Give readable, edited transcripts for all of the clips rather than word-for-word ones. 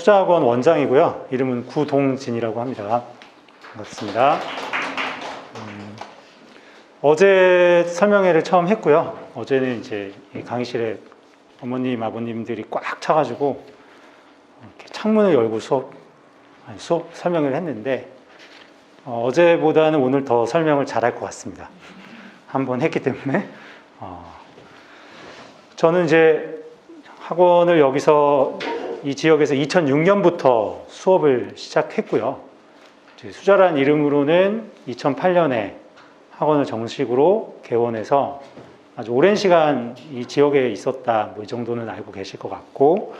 수자학원 원장이고요. 이름은 구동진이라고 합니다. 반갑습니다. 어제 설명회를 처음 했고요. 어제는 이제 강의실에 어머님, 아버님들이 꽉 차가지고 이렇게 창문을 열고 설명을 했는데 어제보다는 오늘 더 설명을 잘할 것 같습니다. 한번 했기 때문에 저는 이제 학원을 여기서 이 지역에서 2006년부터 수업을 시작했고요. 수자라는 이름으로는 2008년에 학원을 정식으로 개원해서 아주 오랜 시간 이 지역에 있었다, 뭐 이 정도는 알고 계실 것 같고,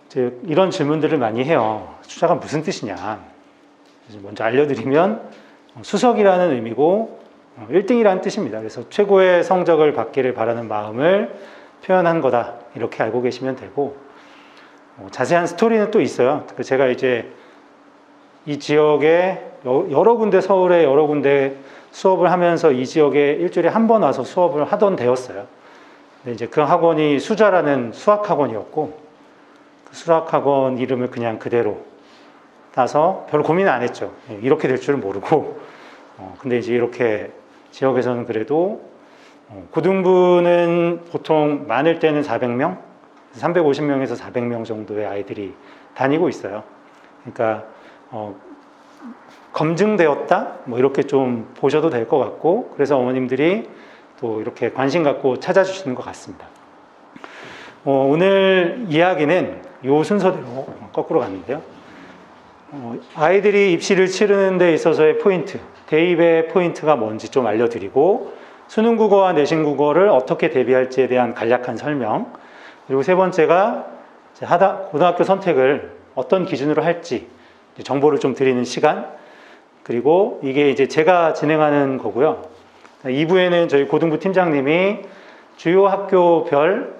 이제 이런 질문들을 많이 해요. 수자가 무슨 뜻이냐? 먼저 알려드리면 수석이라는 의미고 1등이라는 뜻입니다. 그래서 최고의 성적을 받기를 바라는 마음을 표현한 거다, 이렇게 알고 계시면 되고, 자세한 스토리는 또 있어요. 제가 이제 이 지역에 여러 군데, 서울에 여러 군데 수업을 하면서 이 지역에 일주일에 한 번 와서 수업을 하던 데였어요. 근데 이제 그 학원이 수자라는 수학학원이었고, 그 수학학원 이름을 그냥 그대로 따서 별로 고민을 안 했죠. 이렇게 될 줄은 모르고. 근데 이제 이렇게 지역에서는 그래도 고등부는 보통 많을 때는 400명, 350명에서 400명 정도의 아이들이 다니고 있어요. 그러니까 검증되었다? 뭐 이렇게 좀 보셔도 될 것 같고, 그래서 어머님들이 또 이렇게 관심 갖고 찾아주시는 것 같습니다. 오늘 이야기는 이 순서대로 거꾸로 갔는데요. 아이들이 입시를 치르는 데 있어서의 포인트, 대입의 포인트가 뭔지 좀 알려드리고, 수능 국어와 내신 국어를 어떻게 대비할지에 대한 간략한 설명, 그리고 세 번째가 고등학교 선택을 어떤 기준으로 할지 정보를 좀 드리는 시간, 그리고 이게 이제 제가 진행하는 거고요. 2부에는 저희 고등부 팀장님이 주요 학교별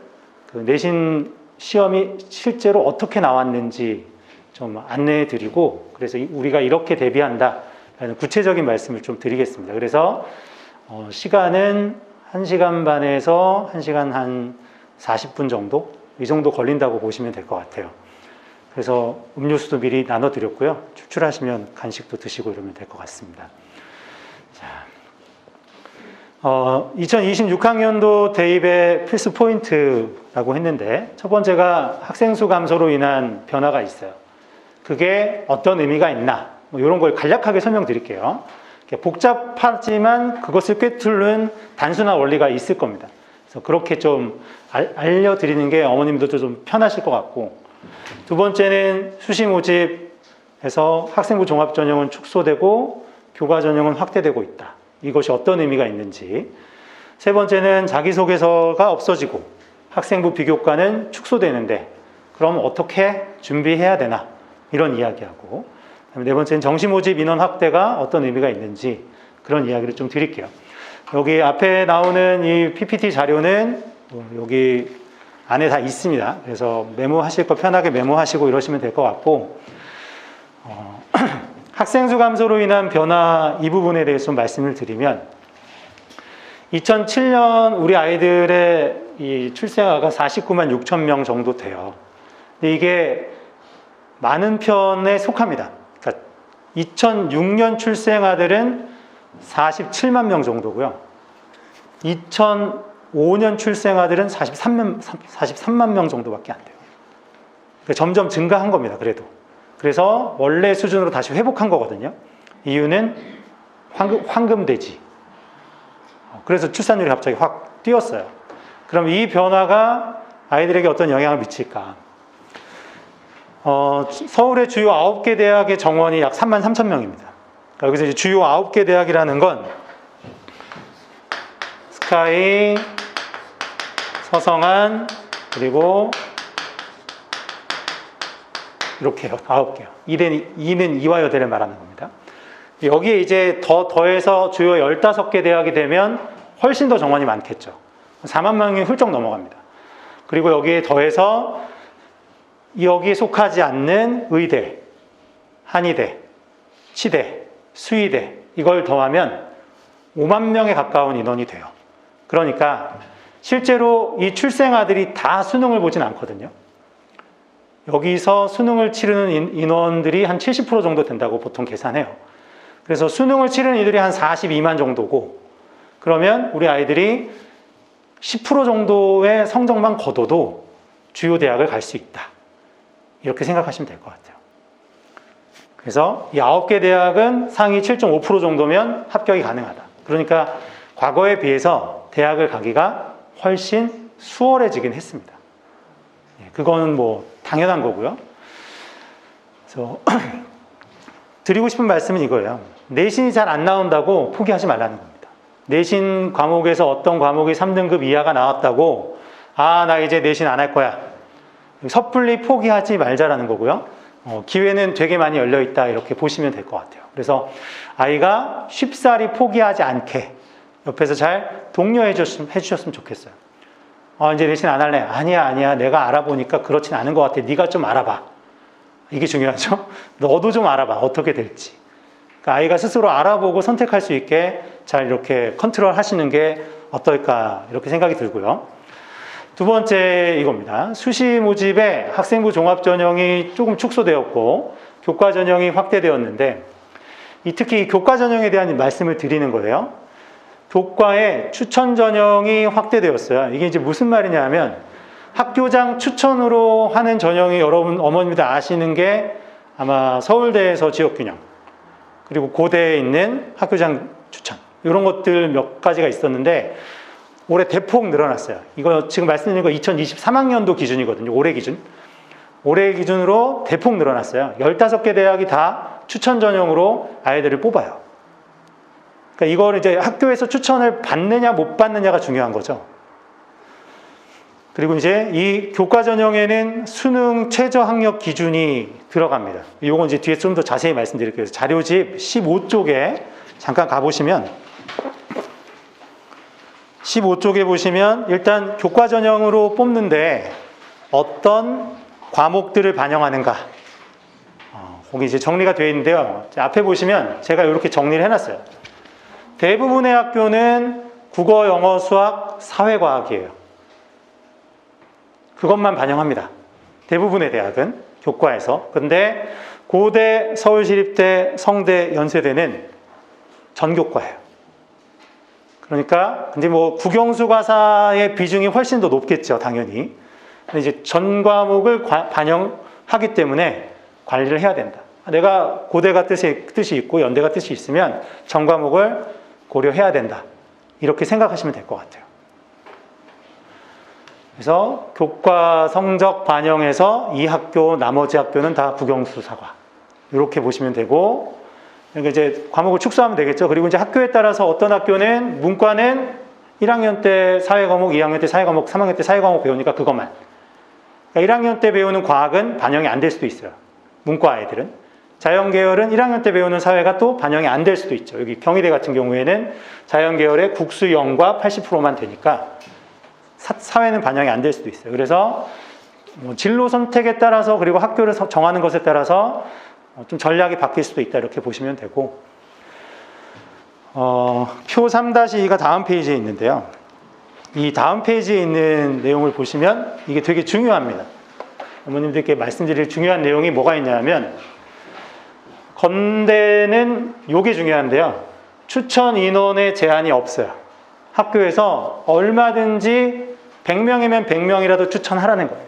그 내신 시험이 실제로 어떻게 나왔는지 좀 안내해 드리고, 그래서 우리가 이렇게 대비한다라는 구체적인 말씀을 좀 드리겠습니다. 그래서 시간은 1시간 반에서 1시간 한 40분 정도? 이 정도 걸린다고 보시면 될 것 같아요. 그래서 음료수도 미리 나눠드렸고요. 출출하시면 간식도 드시고 이러면 될 것 같습니다. 자, 2026학년도 대입의 필수 포인트라고 했는데, 첫 번째가 학생 수 감소로 인한 변화가 있어요. 그게 어떤 의미가 있나, 뭐 이런 걸 간략하게 설명드릴게요. 복잡하지만 그것을 꿰뚫는 단순한 원리가 있을 겁니다. 그래서 그렇게 좀 알려드리는 게 어머님들도 좀 편하실 것 같고, 두 번째는 수시 모집에서 학생부 종합전형은 축소되고 교과전형은 확대되고 있다. 이것이 어떤 의미가 있는지. 세 번째는 자기소개서가 없어지고 학생부 비교과는 축소되는데 그럼 어떻게 준비해야 되나, 이런 이야기하고, 네 번째는 정시 모집 인원 확대가 어떤 의미가 있는지, 그런 이야기를 좀 드릴게요. 여기 앞에 나오는 이 PPT 자료는 여기 안에 다 있습니다. 그래서 메모하실 거 편하게 메모하시고 이러시면 될 것 같고, 학생 수 감소로 인한 변화, 이 부분에 대해서 좀 말씀을 드리면, 2007년 우리 아이들의 이 출생아가 49만 6천 명 정도 돼요. 근데 이게 많은 편에 속합니다. 그러니까 2006년 출생아들은 47만 명 정도고요. 2005년 출생아들은 43만 명 정도밖에 안 돼요. 그러니까 점점 증가한 겁니다. 그래서 원래 수준으로 다시 회복한 거거든요. 이유는 황금돼지. 그래서 출산율이 갑자기 확 뛰었어요. 그럼 이 변화가 아이들에게 어떤 영향을 미칠까? 서울의 주요 9개 대학의 정원이 약 3만 3천 명입니다. 그러니까 여기서 이제 주요 9개 대학이라는 건 스카이, 서성한, 그리고 이렇게요. 9개요. 2는 이화여대를 말하는 겁니다. 여기에 이제 더해서 주요 15개 대학이 되면 훨씬 더 정원이 많겠죠. 4만 명이 훌쩍 넘어갑니다. 그리고 여기에 더해서 여기에 속하지 않는 의대, 한의대, 치대, 수의대, 이걸 더하면 5만 명에 가까운 인원이 돼요. 그러니까 실제로 이 출생아들이 다 수능을 보진 않거든요. 여기서 수능을 치르는 인원들이 한 70% 정도 된다고 보통 계산해요. 그래서 수능을 치르는 이들이 한 42만 정도고, 그러면 우리 아이들이 10% 정도의 성적만 거둬도 주요 대학을 갈 수 있다. 이렇게 생각하시면 될 것 같아요. 그래서 이 9개 대학은 상위 7.5% 정도면 합격이 가능하다. 그러니까 과거에 비해서 대학을 가기가 훨씬 수월해지긴 했습니다. 그거는 뭐 당연한 거고요. 그래서 드리고 싶은 말씀은 이거예요. 내신이 잘 안 나온다고 포기하지 말라는 겁니다. 내신 과목에서 어떤 과목이 3등급 이하가 나왔다고 나 이제 내신 안 할 거야. 섣불리 포기하지 말자라는 거고요. 기회는 되게 많이 열려있다 이렇게 보시면 될 것 같아요. 그래서 아이가 쉽사리 포기하지 않게 옆에서 잘 독려해 주셨으면 좋겠어요. 이제 내신 안 할래. 아니야. 내가 알아보니까 그렇진 않은 것 같아. 네가 좀 알아봐. 이게 중요하죠. 너도 좀 알아봐. 어떻게 될지. 그러니까 아이가 스스로 알아보고 선택할 수 있게 잘 이렇게 컨트롤 하시는 게 어떨까 이렇게 생각이 들고요. 두 번째 이겁니다. 수시 모집에 학생부 종합전형이 조금 축소되었고 교과 전형이 확대되었는데 특히 교과 전형에 대한 말씀을 드리는 거예요. 교과에 추천 전형이 확대되었어요. 이게 이제 무슨 말이냐 면 학교장 추천으로 하는 전형이 여러분 어머님들 아시는 게 아마 서울대에서 지역균형 그리고 고대에 있는 학교장 추천 이런 것들 몇 가지가 있었는데 올해 대폭 늘어났어요. 이거 지금 말씀드린 거 2023학년도 기준이거든요. 올해 기준. 올해 기준으로 대폭 늘어났어요. 15개 대학이 다 추천 전형으로 아이들을 뽑아요. 그러니까 이걸 이제 학교에서 추천을 받느냐 못 받느냐가 중요한 거죠. 그리고 이제 이 교과 전형에는 수능 최저 학력 기준이 들어갑니다. 이건 이제 뒤에 좀 더 자세히 말씀드릴게요. 자료집 15쪽에 잠깐 가보시면 15쪽에 보시면 일단 교과 전형으로 뽑는데 어떤 과목들을 반영하는가 거기 이제 정리가 되어 있는데요. 앞에 보시면 제가 이렇게 정리를 해놨어요. 대부분의 학교는 국어, 영어, 수학, 사회과학이에요. 그것만 반영합니다. 대부분의 대학은 교과에서. 근데 고대, 서울시립대, 성대, 연세대는 전교과예요. 그러니까 근데 뭐 국영수과사의 비중이 훨씬 더 높겠죠, 당연히. 근데 이제 전 과목을 반영하기 때문에 관리를 해야 된다. 내가 고대가 뜻이 있고 연대가 뜻이 있으면 전 과목을 고려해야 된다. 이렇게 생각하시면 될 것 같아요. 그래서 교과 성적 반영해서 이 학교, 나머지 학교는 다 국영수사과. 이렇게 보시면 되고, 그러니까 이제 과목을 축소하면 되겠죠. 그리고 이제 학교에 따라서 어떤 학교는 문과는 1학년 때 사회과목, 2학년 때 사회과목, 3학년 때 사회과목 배우니까 그것만. 그러니까 1학년 때 배우는 과학은 반영이 안 될 수도 있어요. 문과 아이들은. 자연계열은 1학년 때 배우는 사회가 또 반영이 안 될 수도 있죠. 여기 경희대 같은 경우에는 자연계열의 국수, 영과 80%만 되니까 사회는 반영이 안 될 수도 있어요. 그래서 뭐 진로 선택에 따라서 그리고 학교를 정하는 것에 따라서 좀 전략이 바뀔 수도 있다 이렇게 보시면 되고 표 3-2가 다음 페이지에 있는데요. 이 다음 페이지에 있는 내용을 보시면 이게 되게 중요합니다. 어머님들께 말씀드릴 중요한 내용이 뭐가 있냐면 건대는 이게 중요한데요. 추천 인원의 제한이 없어요. 학교에서 얼마든지 100명이면 100명이라도 추천하라는 거예요.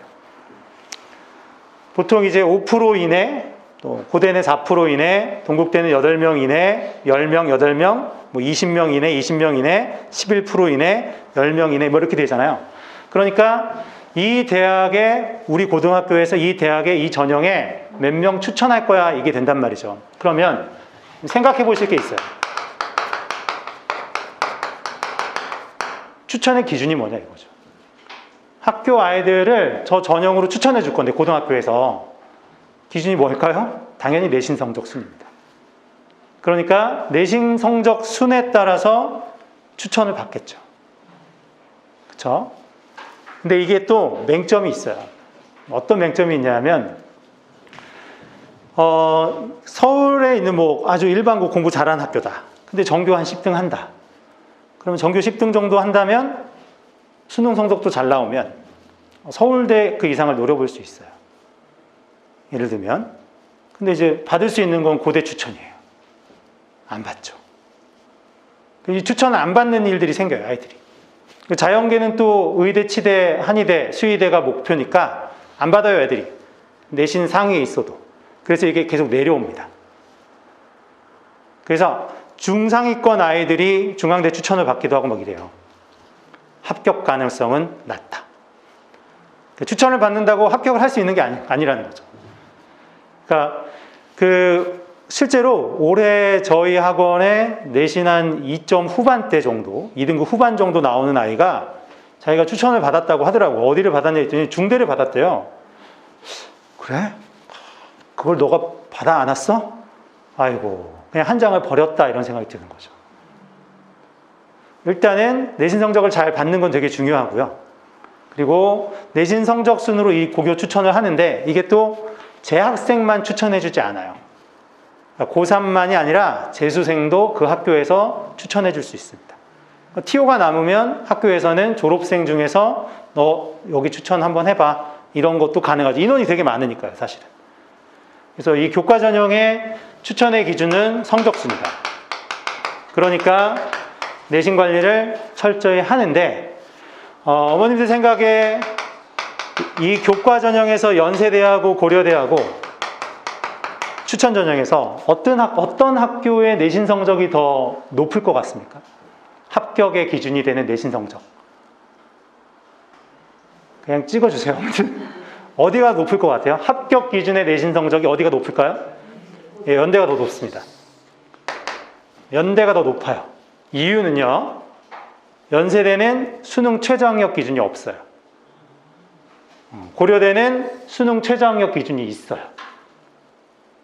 보통 이제 5% 이내, 또 고대는 4% 이내, 동국대는 8명 이내, 10명, 8명, 뭐 20명 이내, 20명 이내, 11% 이내, 10명 이내, 뭐 이렇게 되잖아요. 그러니까 이 대학에, 우리 고등학교에서 이 대학에, 이 전형에 몇 명 추천할 거야, 이게 된단 말이죠. 그러면 생각해 보실 게 있어요. 추천의 기준이 뭐냐 이거죠. 학교 아이들을 저 전형으로 추천해 줄 건데 고등학교에서 기준이 뭘까요? 당연히 내신 성적 순입니다. 그러니까 내신 성적 순에 따라서 추천을 받겠죠. 그렇죠? 근데 이게 또 맹점이 있어요. 어떤 맹점이 있냐면 서울에 있는 뭐 아주 일반고 공부 잘하는 학교다. 근데 전교 한 10등 한다. 그러면 전교 10등 정도 한다면 수능 성적도 잘 나오면 서울대 그 이상을 노려볼 수 있어요. 예를 들면. 근데 이제 받을 수 있는 건 고대 추천이에요. 안 받죠. 이 추천을 안 받는 일들이 생겨요, 아이들이. 자연계는 또 의대, 치대, 한의대, 수의대가 목표니까 안 받아요, 애들이. 내신 상위에 있어도. 그래서 이게 계속 내려옵니다. 그래서 중상위권 아이들이 중앙대 추천을 받기도 하고 막 이래요. 합격 가능성은 낮다. 추천을 받는다고 합격을 할 수 있는 게 아니라는 거죠. 그러니까 실제로 올해 저희 학원에 내신 한 2점 후반대 정도, 2등급 후반 정도 나오는 아이가 자기가 추천을 받았다고 하더라고요. 어디를 받았냐 했더니 중대를 받았대요. 그래? 그걸 너가 받아 안았어? 아이고, 그냥 한 장을 버렸다 이런 생각이 드는 거죠. 일단은 내신 성적을 잘 받는 건 되게 중요하고요. 그리고 내신 성적 순으로 이 고교 추천을 하는데 이게 또 재학생만 추천해 주지 않아요. 고3만이 아니라 재수생도 그 학교에서 추천해 줄 수 있습니다. TO가 남으면 학교에서는 졸업생 중에서 너 여기 추천 한번 해봐. 이런 것도 가능하죠. 인원이 되게 많으니까요, 사실은. 그래서 이 교과 전형의 추천의 기준은 성적수입니다. 그러니까 내신 관리를 철저히 하는데 어머님들 생각에 이 교과 전형에서 연세대하고 고려대하고 추천 전형에서 어떤 학교의 내신 성적이 더 높을 것 같습니까? 합격의 기준이 되는 내신 성적. 그냥 찍어주세요. 어디가 높을 것 같아요? 합격 기준의 내신 성적이 어디가 높을까요? 예, 연대가 더 높습니다. 연대가 더 높아요. 이유는요, 연세대는 수능 최저학력 기준이 없어요. 고려대는 수능 최저학력 기준이 있어요.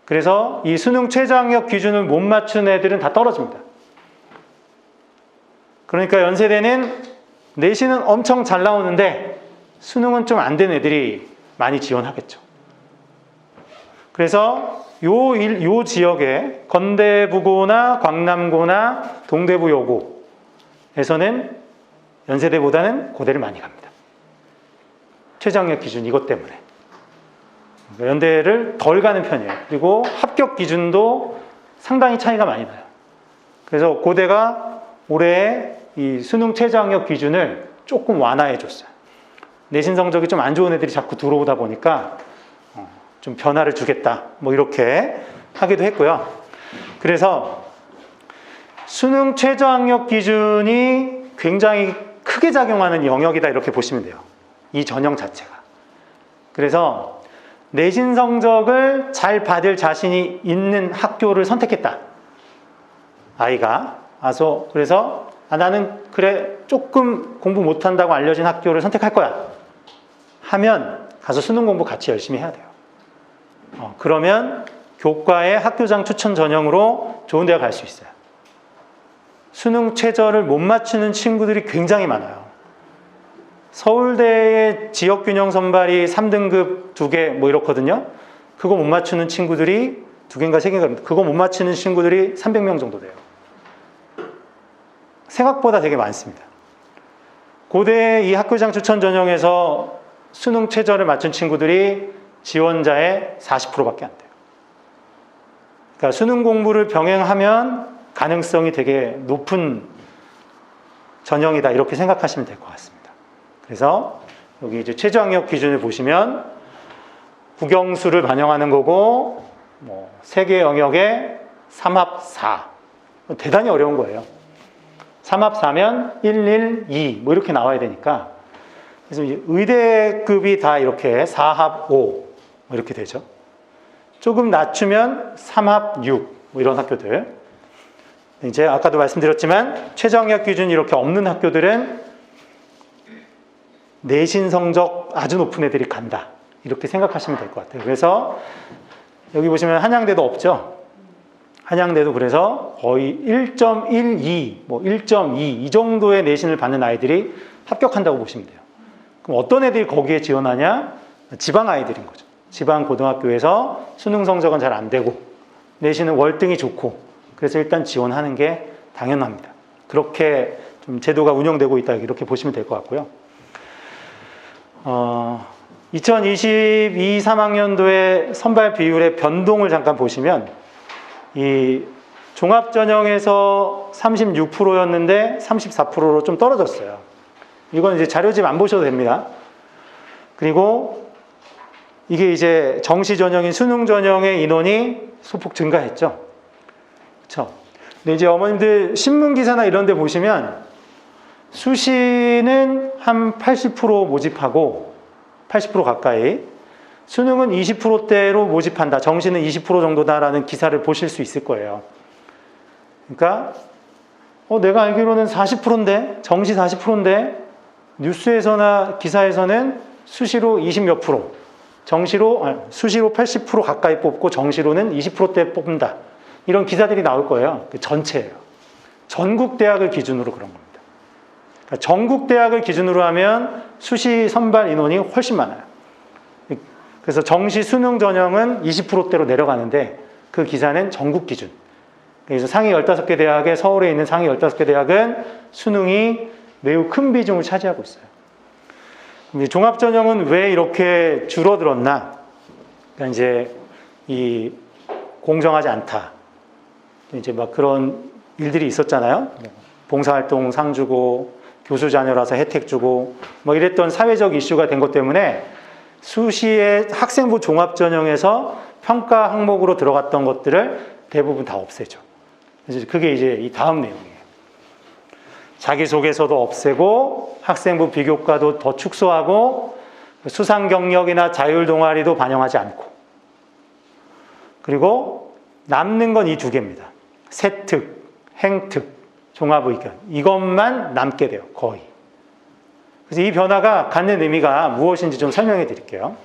그래서 이 수능 최저학력 기준을 못 맞춘 애들은 다 떨어집니다. 그러니까 연세대는 내신은 엄청 잘 나오는데 수능은 좀 안 된 애들이 많이 지원하겠죠. 그래서 요 지역에 건대부고나 광남고나 동대부 여고에서는 연세대보다는 고대를 많이 갑니다. 최저학력 기준 이것 때문에. 연대를 덜 가는 편이에요. 그리고 합격 기준도 상당히 차이가 많이 나요. 그래서 고대가 올해 이 수능 최저학력 기준을 조금 완화해 줬어요. 내신 성적이 좀 안 좋은 애들이 자꾸 들어오다 보니까 좀 변화를 주겠다. 뭐 이렇게 하기도 했고요. 그래서 수능 최저학력 기준이 굉장히 크게 작용하는 영역이다 이렇게 보시면 돼요. 이 전형 자체가. 그래서 내신 성적을 잘 받을 자신이 있는 학교를 선택했다. 아이가. 그래서 나는 그래 조금 공부 못한다고 알려진 학교를 선택할 거야. 하면 가서 수능 공부 같이 열심히 해야 돼요. 그러면 교과의 학교장 추천 전형으로 좋은 데가 갈 수 있어요. 수능 최저를 못 맞추는 친구들이 굉장히 많아요. 서울대의 지역균형 선발이 3등급 2개 뭐 이렇거든요. 그거 못 맞추는 친구들이 2개인가 3개인가 그거 못 맞추는 친구들이 300명 정도 돼요. 생각보다 되게 많습니다. 고대 이 학교장 추천 전형에서 수능 최저를 맞춘 친구들이 지원자의 40%밖에 안 돼요. 그러니까 수능 공부를 병행하면 가능성이 되게 높은 전형이다 이렇게 생각하시면 될 것 같습니다. 그래서 여기 이제 최저학력 기준을 보시면 국영수를 반영하는 거고 뭐 세계 영역에 3합 4 대단히 어려운 거예요. 3합 4면 1, 1, 2 뭐 이렇게 나와야 되니까 그래서 이제 의대급이 다 이렇게 4합 5 뭐 이렇게 되죠. 조금 낮추면 3합 6 뭐 이런 학교들. 이제 아까도 말씀드렸지만 최저학력 기준이 이렇게 없는 학교들은 내신 성적 아주 높은 애들이 간다 이렇게 생각하시면 될 것 같아요. 그래서 여기 보시면 한양대도 없죠. 한양대도 그래서 거의 1.12, 뭐 1.2 이 정도의 내신을 받는 아이들이 합격한다고 보시면 돼요. 그럼 어떤 애들이 거기에 지원하냐? 지방 아이들인 거죠. 지방 고등학교에서 수능 성적은 잘 안 되고 내신은 월등히 좋고 그래서 일단 지원하는 게 당연합니다. 그렇게 좀 제도가 운영되고 있다 이렇게 보시면 될 것 같고요. 2022, 3학년도의 선발 비율의 변동을 잠깐 보시면 이 종합전형에서 36%였는데 34%로 좀 떨어졌어요. 이건 이제 자료집 안 보셔도 됩니다. 그리고 이게 이제 정시 전형인 수능 전형의 인원이 소폭 증가했죠. 그렇죠? 근데 이제 어머님들 신문 기사나 이런 데 보시면 수시는 한 80% 모집하고 80% 가까이, 수능은 20%대로 모집한다, 정시는 20% 정도다라는 기사를 보실 수 있을 거예요. 그러니까 내가 알기로는 40%인데, 정시 40%인데 뉴스에서나 기사에서는 수시로 20 몇 프로, 수시로 80% 가까이 뽑고 정시로는 20%대 뽑는다, 이런 기사들이 나올 거예요. 전체예요. 전국 대학을 기준으로 그런 겁니다. 그러니까 전국 대학을 기준으로 하면 수시 선발 인원이 훨씬 많아요. 그래서 정시 수능 전형은 20%대로 내려가는데 그 기사는 전국 기준. 그래서 상위 15개 대학에, 서울에 있는 상위 15개 대학은 수능이 매우 큰 비중을 차지하고 있어요. 종합전형은 왜 이렇게 줄어들었나? 그러니까 이제 이 공정하지 않다, 이제 막 그런 일들이 있었잖아요. 봉사활동 상 주고, 교수 자녀라서 혜택 주고, 뭐 이랬던 사회적 이슈가 된 것 때문에 수시의 학생부 종합전형에서 평가 항목으로 들어갔던 것들을 대부분 다 없애죠. 그래서 그게 이제 이 다음 내용이에요. 자기소개서도 없애고, 학생부 비교과도 더 축소하고, 수상 경력이나 자율 동아리도 반영하지 않고, 그리고 남는 건 이 두 개입니다. 세특, 행특, 종합의견, 이것만 남게 돼요, 거의. 그래서 이 변화가 갖는 의미가 무엇인지 좀 설명해 드릴게요.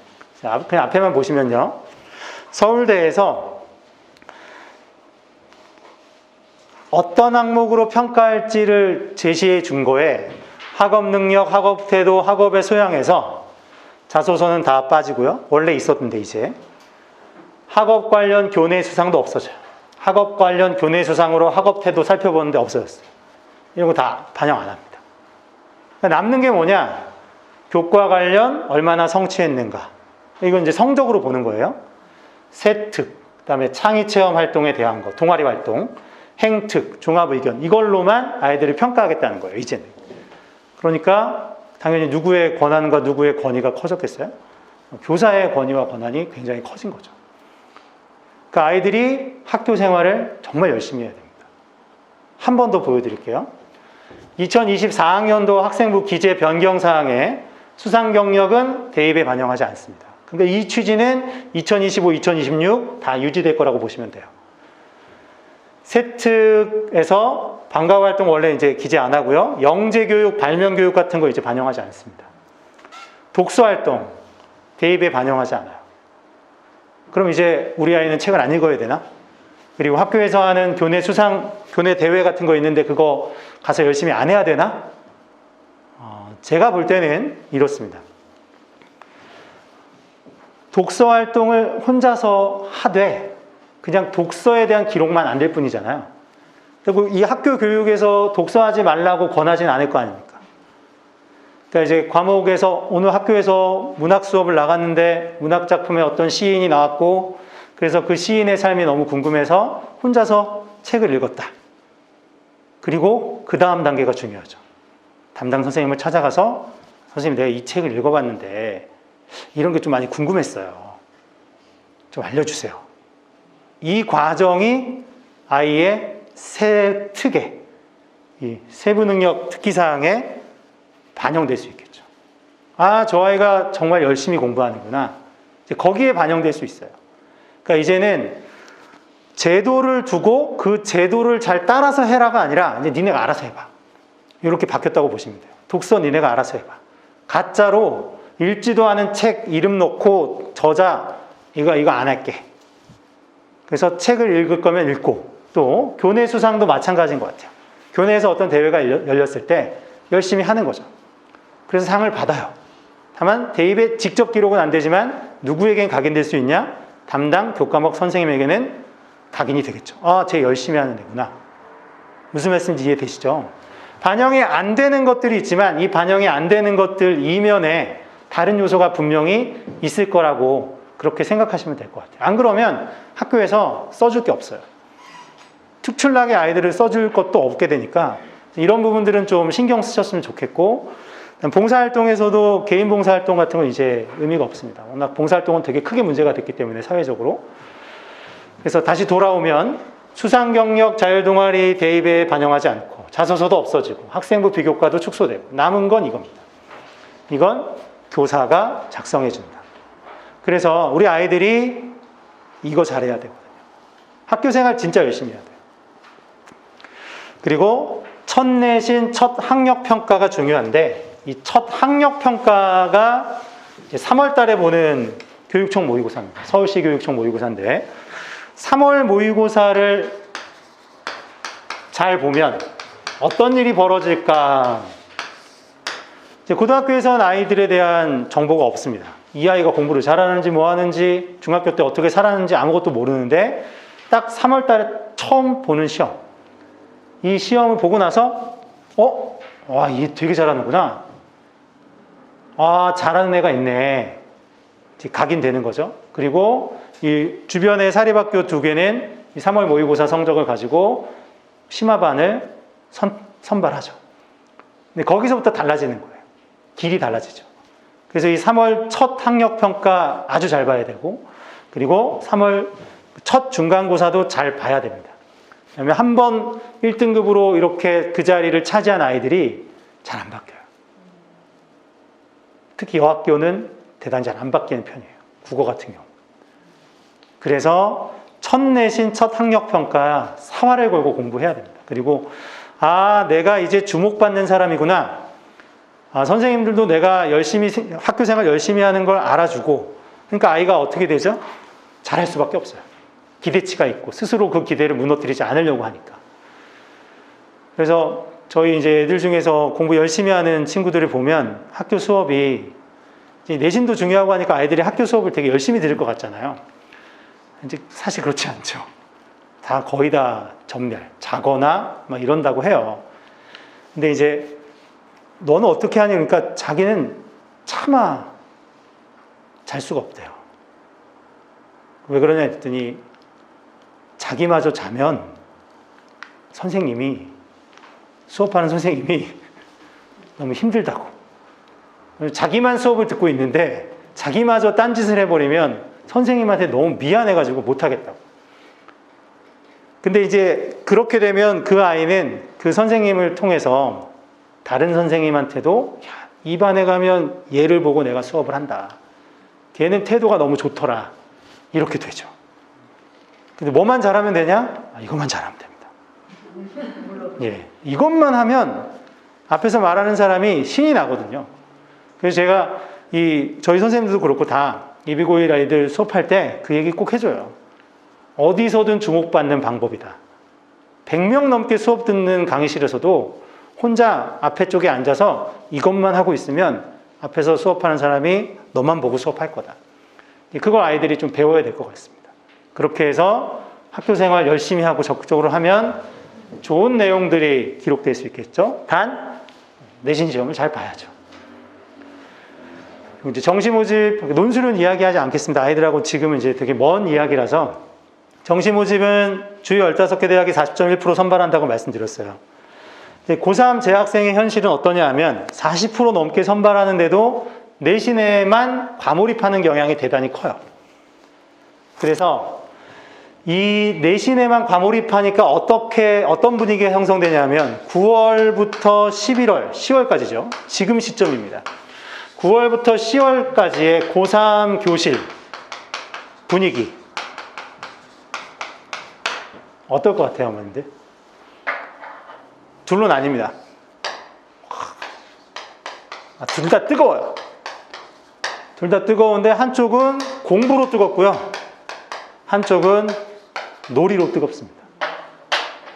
그냥 앞에만 보시면요, 서울대에서 어떤 항목으로 평가할지를 제시해 준 거에 학업 능력, 학업 태도, 학업의 소양에서 자소서는 다 빠지고요. 원래 있었는데 이제 학업 관련 교내 수상도 없어져요. 학업 관련 교내 수상으로 학업 태도 살펴보는데 없어졌어요. 이런 거 다 반영 안 합니다. 남는 게 뭐냐? 교과 관련 얼마나 성취했는가. 이건 이제 성적으로 보는 거예요. 세특, 그다음에 창의 체험 활동에 대한 거, 동아리 활동, 행특, 종합의견, 이걸로만 아이들을 평가하겠다는 거예요, 이제는. 그러니까 당연히 누구의 권한과 누구의 권위가 커졌겠어요? 교사의 권위와 권한이 굉장히 커진 거죠. 그러니까 아이들이 학교 생활을 정말 열심히 해야 됩니다. 한 번 더 보여드릴게요. 2024학년도 학생부 기재 변경 사항에 수상 경력은 대입에 반영하지 않습니다. 그러니까 이 취지는 2025, 2026 다 유지될 거라고 보시면 돼요. 세특에서 방과 활동 원래 이제 기재 안 하고요. 영재교육, 발명교육 같은 거 이제 반영하지 않습니다. 독서 활동 대입에 반영하지 않아요. 그럼 이제 우리 아이는 책을 안 읽어야 되나? 그리고 학교에서 하는 교내 수상, 교내 대회 같은 거 있는데 그거 가서 열심히 안 해야 되나? 제가 볼 때는 이렇습니다. 독서 활동을 혼자서 하되 그냥 독서에 대한 기록만 안 될 뿐이잖아요. 그리고 이 학교 교육에서 독서하지 말라고 권하진 않을 거 아닙니까? 그러니까 이제 과목에서 오늘 학교에서 문학 수업을 나갔는데 문학 작품에 어떤 시인이 나왔고 그래서 그 시인의 삶이 너무 궁금해서 혼자서 책을 읽었다. 그리고 그 다음 단계가 중요하죠. 담당 선생님을 찾아가서 선생님 내가 이 책을 읽어봤는데 이런 게 좀 많이 궁금했어요. 좀 알려주세요. 이 과정이 아이의 세특에, 이 세부능력 특기사항에 반영될 수 있겠죠. 아, 저 아이가 정말 열심히 공부하는구나. 이제 거기에 반영될 수 있어요. 그러니까 이제는 제도를 두고 그 제도를 잘 따라서 해라가 아니라 이제 니네가 알아서 해봐. 이렇게 바뀌었다고 보시면 돼요. 독서 니네가 알아서 해봐. 가짜로 읽지도 않은 책 이름 넣고 저자 이거 안 할게. 그래서 책을 읽을 거면 읽고 또 교내 수상도 마찬가지인 것 같아요. 교내에서 어떤 대회가 열렸을 때 열심히 하는 거죠. 그래서 상을 받아요. 다만 대입에 직접 기록은 안 되지만 누구에겐 각인될 수 있냐? 담당 교과목 선생님에게는 각인이 되겠죠. 아, 쟤 열심히 하는 애구나. 무슨 말씀인지 이해되시죠? 반영이 안 되는 것들이 있지만 이 반영이 안 되는 것들 이면에 다른 요소가 분명히 있을 거라고 그렇게 생각하시면 될 것 같아요. 안 그러면 학교에서 써줄 게 없어요. 특출나게 아이들을 써줄 것도 없게 되니까 이런 부분들은 좀 신경 쓰셨으면 좋겠고, 봉사활동에서도 개인 봉사활동 같은 건 이제 의미가 없습니다. 워낙 봉사활동은 되게 크게 문제가 됐기 때문에 사회적으로. 그래서 다시 돌아오면 수상경력 자율동아리 대입에 반영하지 않고 자소서도 없어지고 학생부 비교과도 축소되고 남은 건 이겁니다. 이건 교사가 작성해 준다. 그래서 우리 아이들이 이거 잘해야 되거든요. 학교생활 진짜 열심히 해야 돼요. 그리고 첫 내신, 첫 학력평가가 중요한데 이 첫 학력평가가 3월 달에 보는 교육청 모의고사입니다. 서울시 교육청 모의고사인데 3월 모의고사를 잘 보면 어떤 일이 벌어질까? 이제 고등학교에서는 아이들에 대한 정보가 없습니다. 이 아이가 공부를 잘하는지 뭐 하는지 중학교 때 어떻게 살았는지 아무것도 모르는데 딱 3월 달에 처음 보는 시험. 이 시험을 보고 나서 와, 얘 되게 잘하는구나. 아, 잘하는 애가 있네. 각인되는 거죠. 그리고 이 주변의 사립학교 2개는 이 3월 모의고사 성적을 가지고 심화반을 선발하죠. 근데 거기서부터 달라지는 거예요. 길이 달라지죠. 그래서 이 3월 첫 학력평가 아주 잘 봐야 되고, 그리고 3월 첫 중간고사도 잘 봐야 됩니다. 왜냐하면 한 번 1등급으로 이렇게 그 자리를 차지한 아이들이 잘 안 바뀌어요. 특히 여학교는 대단히 잘 안 바뀌는 편이에요. 국어 같은 경우. 그래서 첫 내신 첫 학력평가 사활을 걸고 공부해야 됩니다. 그리고 내가 이제 주목받는 사람이구나. 선생님들도 내가 열심히 학교생활 열심히 하는 걸 알아주고, 그러니까 아이가 어떻게 되죠? 잘할 수밖에 없어요. 기대치가 있고 스스로 그 기대를 무너뜨리지 않으려고 하니까. 그래서 저희 이제 애들 중에서 공부 열심히 하는 친구들을 보면 학교 수업이 내신도 중요하고 하니까 아이들이 학교 수업을 되게 열심히 들을 것 같잖아요. 이제 사실 그렇지 않죠. 다 거의 다 전멸, 자거나 막 이런다고 해요. 근데 이제 너는 어떻게 하냐? 그러니까 자기는 차마 잘 수가 없대요. 왜 그러냐 했더니 자기마저 자면 수업하는 선생님이 너무 힘들다고. 자기만 수업을 듣고 있는데 자기마저 딴짓을 해버리면 선생님한테 너무 미안해가지고 못하겠다고. 근데 이제 그렇게 되면 그 아이는 그 선생님을 통해서 다른 선생님한테도 이 반에 가면 얘를 보고 내가 수업을 한다. 걔는 태도가 너무 좋더라. 이렇게 되죠. 근데 뭐만 잘하면 되냐? 이것만 잘하면 됩니다. 예, 이것만 하면 앞에서 말하는 사람이 신이 나거든요. 그래서 제가 저희 선생님들도 그렇고 다 예비고1 아이들 수업할 때 그 얘기 꼭 해줘요. 어디서든 주목받는 방법이다. 100명 넘게 수업 듣는 강의실에서도 혼자 앞에 쪽에 앉아서 이것만 하고 있으면 앞에서 수업하는 사람이 너만 보고 수업할 거다. 그걸 아이들이 좀 배워야 될 것 같습니다. 그렇게 해서 학교 생활 열심히 하고 적극적으로 하면 좋은 내용들이 기록될 수 있겠죠. 단 내신 시험을 잘 봐야죠. 이제 정시 모집 논술은 이야기하지 않겠습니다. 아이들하고 지금은 이제 되게 먼 이야기라서. 정시 모집은 주요 15개 대학이 40.1% 선발한다고 말씀드렸어요. 고3 재학생의 현실은 어떠냐 하면 40% 넘게 선발하는데도 내신에만 과몰입하는 경향이 대단히 커요. 그래서 이 내신에만 과몰입하니까 어떤 분위기가 형성되냐면 9월부터 11월, 10월까지죠. 지금 시점입니다. 9월부터 10월까지의 고3 교실 분위기 어떨 것 같아요, 어머님들? 둘로 나뉩니다. 둘 다 뜨거워요. 둘 다 뜨거운데 한쪽은 공부로 뜨겁고요. 한쪽은 놀이로 뜨겁습니다.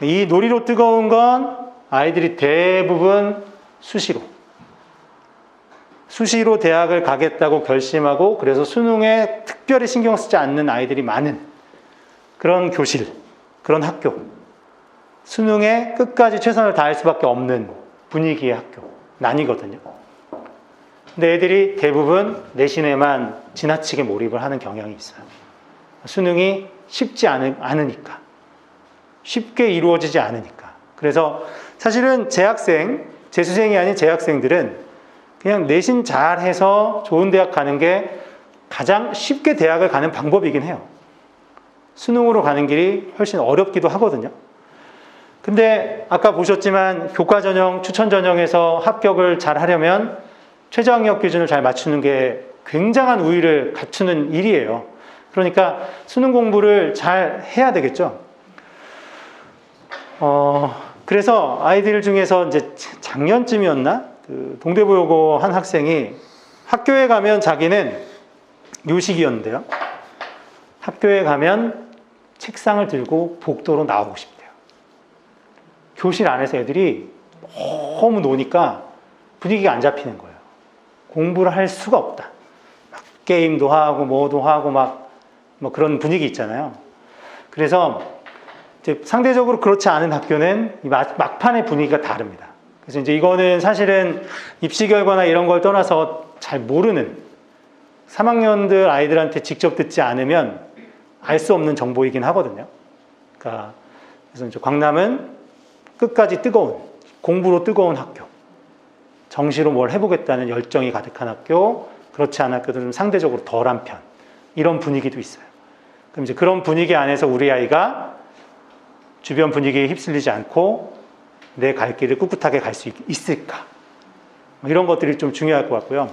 이 놀이로 뜨거운 건 아이들이 대부분 수시로 대학을 가겠다고 결심하고 그래서 수능에 특별히 신경 쓰지 않는 아이들이 많은 그런 교실, 그런 학교. 수능에 끝까지 최선을 다할 수밖에 없는 분위기의 학교, 난이거든요. 근데 애들이 대부분 내신에만 지나치게 몰입을 하는 경향이 있어요. 수능이 쉽지 않으니까. 쉽게 이루어지지 않으니까. 그래서 사실은 재수생이 아닌 재학생들은 그냥 내신 잘해서 좋은 대학 가는 게 가장 쉽게 대학을 가는 방법이긴 해요. 수능으로 가는 길이 훨씬 어렵기도 하거든요. 근데 아까 보셨지만 교과 전형, 추천 전형에서 합격을 잘 하려면 최저학력 기준을 잘 맞추는 게 굉장한 우위를 갖추는 일이에요. 그러니까 수능 공부를 잘 해야 되겠죠. 그래서 아이들 중에서 이제 작년쯤이었나? 그 동대부여고 한 학생이 학교에 가면 자기는 요식이었는데요. 학교에 가면 책상을 들고 복도로 나오고 싶대요. 교실 안에서 애들이 너무 노니까 분위기가 안 잡히는 거예요. 공부를 할 수가 없다. 막 게임도 하고 뭐도 하고 뭐 그런 분위기 있잖아요. 그래서 이제 상대적으로 그렇지 않은 학교는 이 막판의 분위기가 다릅니다. 그래서 이제 이거는 사실은 입시 결과나 이런 걸 떠나서 잘 모르는 3학년들 아이들한테 직접 듣지 않으면 알 수 없는 정보이긴 하거든요. 그러니까 그래서 이제 광남은 끝까지 공부로 뜨거운 학교, 정시로 뭘 해보겠다는 열정이 가득한 학교, 그렇지 않은 학교들은 좀 상대적으로 덜한 편, 이런 분위기도 있어요. 그럼 이제 그런 분위기 안에서 우리 아이가 주변 분위기에 휩쓸리지 않고 내 갈 길을 꿋꿋하게 갈 수 있을까? 이런 것들이 좀 중요할 것 같고요.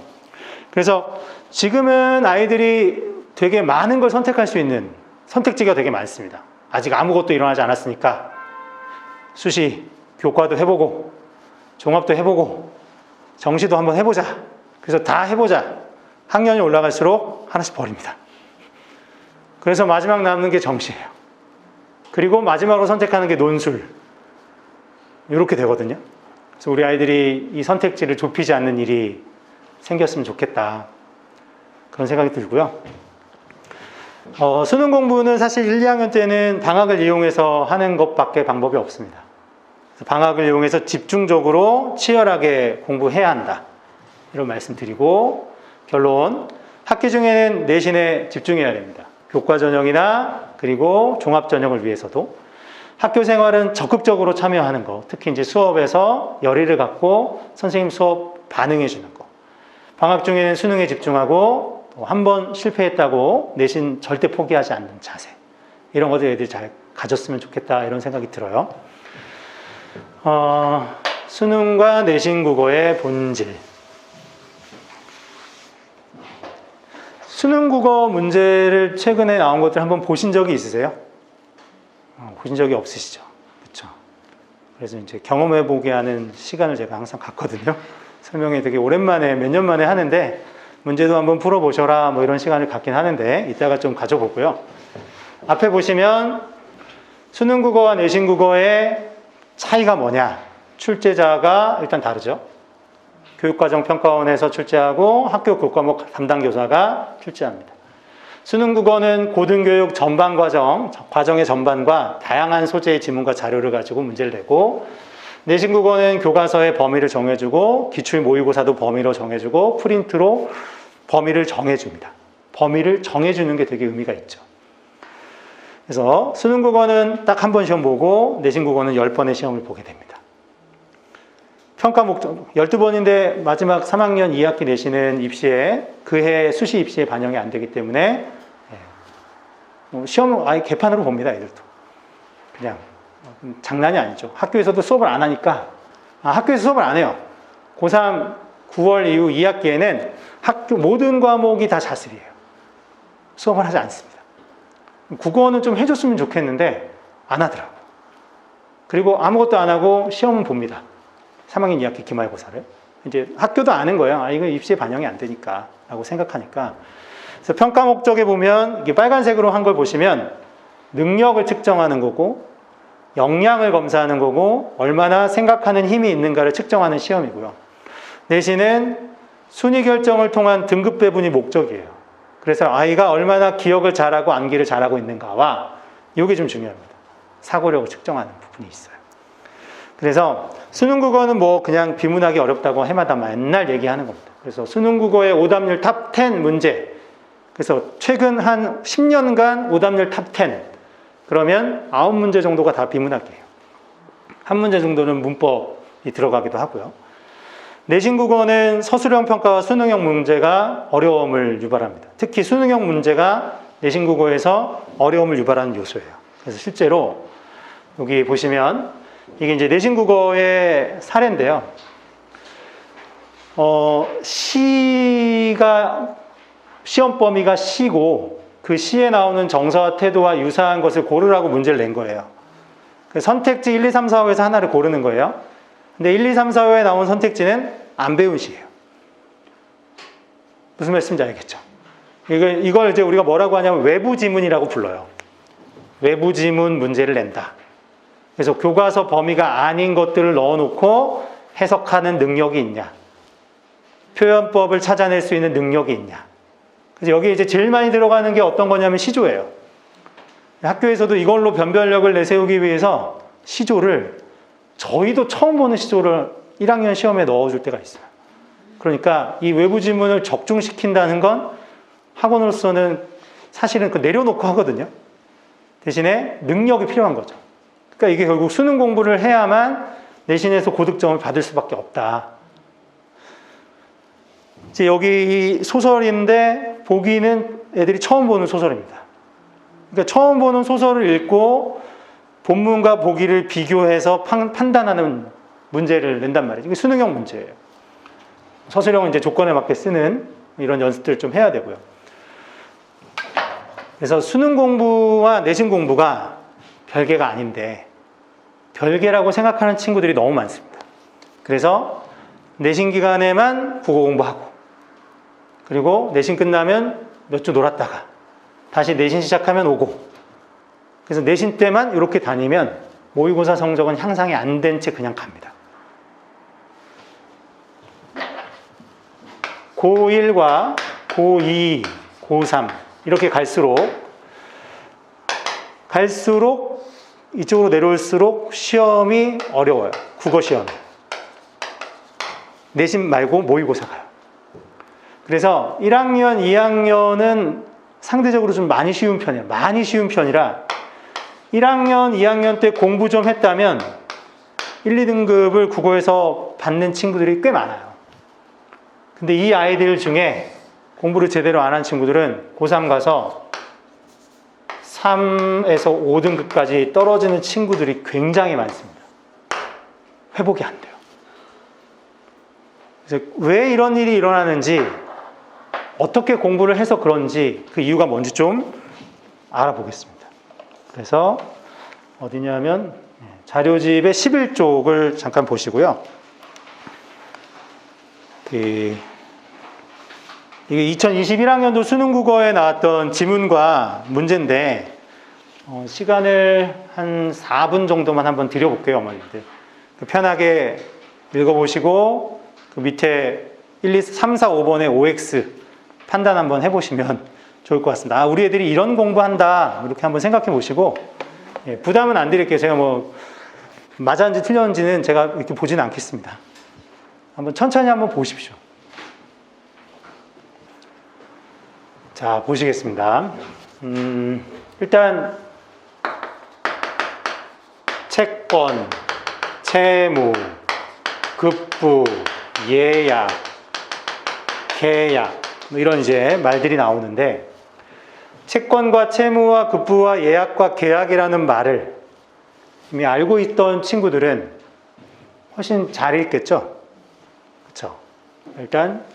그래서 지금은 아이들이 되게 많은 걸 선택할 수 있는 선택지가 되게 많습니다. 아직 아무것도 일어나지 않았으니까 수시, 교과도 해보고 종합도 해보고 정시도 한번 해보자. 그래서 다 해보자. 학년이 올라갈수록 하나씩 버립니다. 그래서 마지막 남는 게 정시예요. 그리고 마지막으로 선택하는 게 논술. 이렇게 되거든요. 그래서 우리 아이들이 이 선택지를 좁히지 않는 일이 생겼으면 좋겠다. 그런 생각이 들고요. 수능 공부는 사실 1, 2학년 때는 방학을 이용해서 하는 것밖에 방법이 없습니다. 그래서 방학을 이용해서 집중적으로 치열하게 공부해야 한다. 이런 말씀 드리고, 결론, 학기 중에는 내신에 집중해야 됩니다. 교과 전형이나 그리고 종합 전형을 위해서도 학교 생활은 적극적으로 참여하는 거, 특히 이제 수업에서 열의를 갖고 선생님 수업 반응해 주는 거. 방학 중에는 수능에 집중하고 한 번 실패했다고 내신 절대 포기하지 않는 자세. 이런 것들 애들이 잘 가졌으면 좋겠다 이런 생각이 들어요. 수능과 내신 국어의 본질. 수능 국어 문제를 최근에 나온 것들 한번 보신 적이 있으세요? 보신 적이 없으시죠? 그렇죠? 그래서 이제 경험해보게 하는 시간을 제가 항상 갖거든요. 설명이 되게 오랜만에 몇 년 만에 하는데 문제도 한번 풀어보셔라 뭐 이런 시간을 갖긴 하는데 이따가 좀 가져보고요. 앞에 보시면 수능 국어와 내신 국어의 차이가 뭐냐? 출제자가 일단 다르죠. 교육과정 평가원에서 출제하고 학교 교과목 담당 교사가 출제합니다. 수능 국어는 고등교육 전반 과정의 전반과 다양한 소재의 지문과 자료를 가지고 문제를 내고, 내신 국어는 교과서의 범위를 정해주고 기출 모의고사도 범위로 정해주고 프린트로 범위를 정해줍니다. 범위를 정해주는 게 되게 의미가 있죠. 그래서 수능 국어는 딱 한 번 시험 보고 내신 국어는 10번의 시험을 보게 됩니다. 평가 목적 12번인데 마지막 3학년 2학기 내신은 입시에 그해 수시 입시에 반영이 안 되기 때문에 시험을 아예 개판으로 봅니다. 애들도 그냥 장난이 아니죠. 학교에서도 수업을 안 하니까 학교에서 수업을 안 해요. 고3 9월 이후 2학기에는 학교 모든 과목이 다 자습이에요. 수업을 하지 않습니다. 국어는 좀 해줬으면 좋겠는데 안 하더라고요. 그리고 아무것도 안 하고 시험은 봅니다. 3학년 2학기 기말고사를. 이제 학교도 아는 거예요. 이거 입시에 반영이 안 되니까 라고 생각하니까. 그래서 평가 목적에 보면 이게 빨간색으로 한 걸 보시면 능력을 측정하는 거고 역량을 검사하는 거고 얼마나 생각하는 힘이 있는가를 측정하는 시험이고요. 내신은 순위 결정을 통한 등급 배분이 목적이에요. 그래서 아이가 얼마나 기억을 잘하고 암기를 잘하고 있는가와 이게 좀 중요합니다. 사고력을 측정하는 부분이 있어요. 그래서 수능 국어는 뭐 그냥 비문하기 어렵다고 해마다 맨날 얘기하는 겁니다. 그래서 수능 국어의 오답률 탑 10 문제. 그래서 최근 한 10년간 오답률 탑 10. 그러면 9문제 정도가 다 비문학이에요. 한 문제 정도는 문법이 들어가기도 하고요. 내신 국어는 서술형 평가와 수능형 문제가 어려움을 유발합니다. 특히 수능형 문제가 내신 국어에서 어려움을 유발하는 요소예요. 그래서 실제로 여기 보시면 이게 이제 내신 국어의 사례인데요. 시가 시험 범위가 시고 그 시에 나오는 정서와 태도와 유사한 것을 고르라고 문제를 낸 거예요. 선택지 1, 2, 3, 4, 5에서 하나를 고르는 거예요. 근데 1, 2, 3, 4, 5에 나온 선택지는 안 배운 시예요. 무슨 말씀인지 알겠죠? 이걸 이제 우리가 뭐라고 하냐면 외부 지문이라고 불러요. 외부 지문 문제를 낸다. 그래서 교과서 범위가 아닌 것들을 넣어놓고 해석하는 능력이 있냐? 표현법을 찾아낼 수 있는 능력이 있냐? 그래서 여기 이제 제일 많이 들어가는 게 어떤 거냐면 시조예요. 학교에서도 이걸로 변별력을 내세우기 위해서 시조를, 저희도 처음 보는 시조를 1학년 시험에 넣어줄 때가 있어요. 그러니까 이 외부 지문을 적중시킨다는 건 학원으로서는 사실은 내려놓고 하거든요. 대신에 능력이 필요한 거죠. 그러니까 이게 결국 수능 공부를 해야만 내신에서 고득점을 받을 수밖에 없다. 이제 여기 소설인데 보기는 애들이 처음 보는 소설입니다. 그러니까 처음 보는 소설을 읽고 본문과 보기를 비교해서 판단하는 문제를 낸단 말이죠. 이게 수능형 문제예요. 서술형은 이제 조건에 맞게 쓰는 이런 연습들을 좀 해야 되고요. 그래서 수능 공부와 내신 공부가 별개가 아닌데 별개라고 생각하는 친구들이 너무 많습니다. 그래서 내신 기간에만 국어 공부하고 그리고 내신 끝나면 몇 주 놀았다가 다시 내신 시작하면 오고, 그래서 내신 때만 이렇게 다니면 모의고사 성적은 향상이 안 된 채 그냥 갑니다. 고1과 고2, 고3 이렇게 갈수록 이쪽으로 내려올수록 시험이 어려워요. 국어 시험. 내신 말고 모의고사가요. 그래서 1학년, 2학년은 상대적으로 좀 많이 쉬운 편이에요. 많이 쉬운 편이라 1학년, 2학년 때 공부 좀 했다면 1, 2등급을 국어에서 받는 친구들이 꽤 많아요. 근데 이 아이들 중에 공부를 제대로 안 한 친구들은 고3 가서 3에서 5등급까지 떨어지는 친구들이 굉장히 많습니다. 회복이 안 돼요. 그래서 왜 이런 일이 일어나는지, 어떻게 공부를 해서 그런지 그 이유가 뭔지 좀 알아보겠습니다. 그래서 어디냐면 자료집의 11쪽을 잠깐 보시고요. 이게 2021학년도 수능국어에 나왔던 지문과 문제인데 시간을 한 4분 정도만 한번 드려볼게요, 어머니들. 편하게 읽어보시고 그 밑에 1, 2, 3, 4, 5번의 OX 판단 한번 해보시면 좋을 것 같습니다. 우리 애들이 이런 공부한다 이렇게 한번 생각해 보시고, 부담은 안 드릴게요. 제가 뭐 맞았는지 틀렸는지는 제가 이렇게 보지는 않겠습니다. 한번 천천히 한번 보십시오. 자, 보시겠습니다. 일단 채권, 채무, 급부, 예약, 계약 이런 이제 말들이 나오는데, 채권과 채무와 급부와 예약과 계약이라는 말을 이미 알고 있던 친구들은 훨씬 잘 읽겠죠? 그렇죠? 일단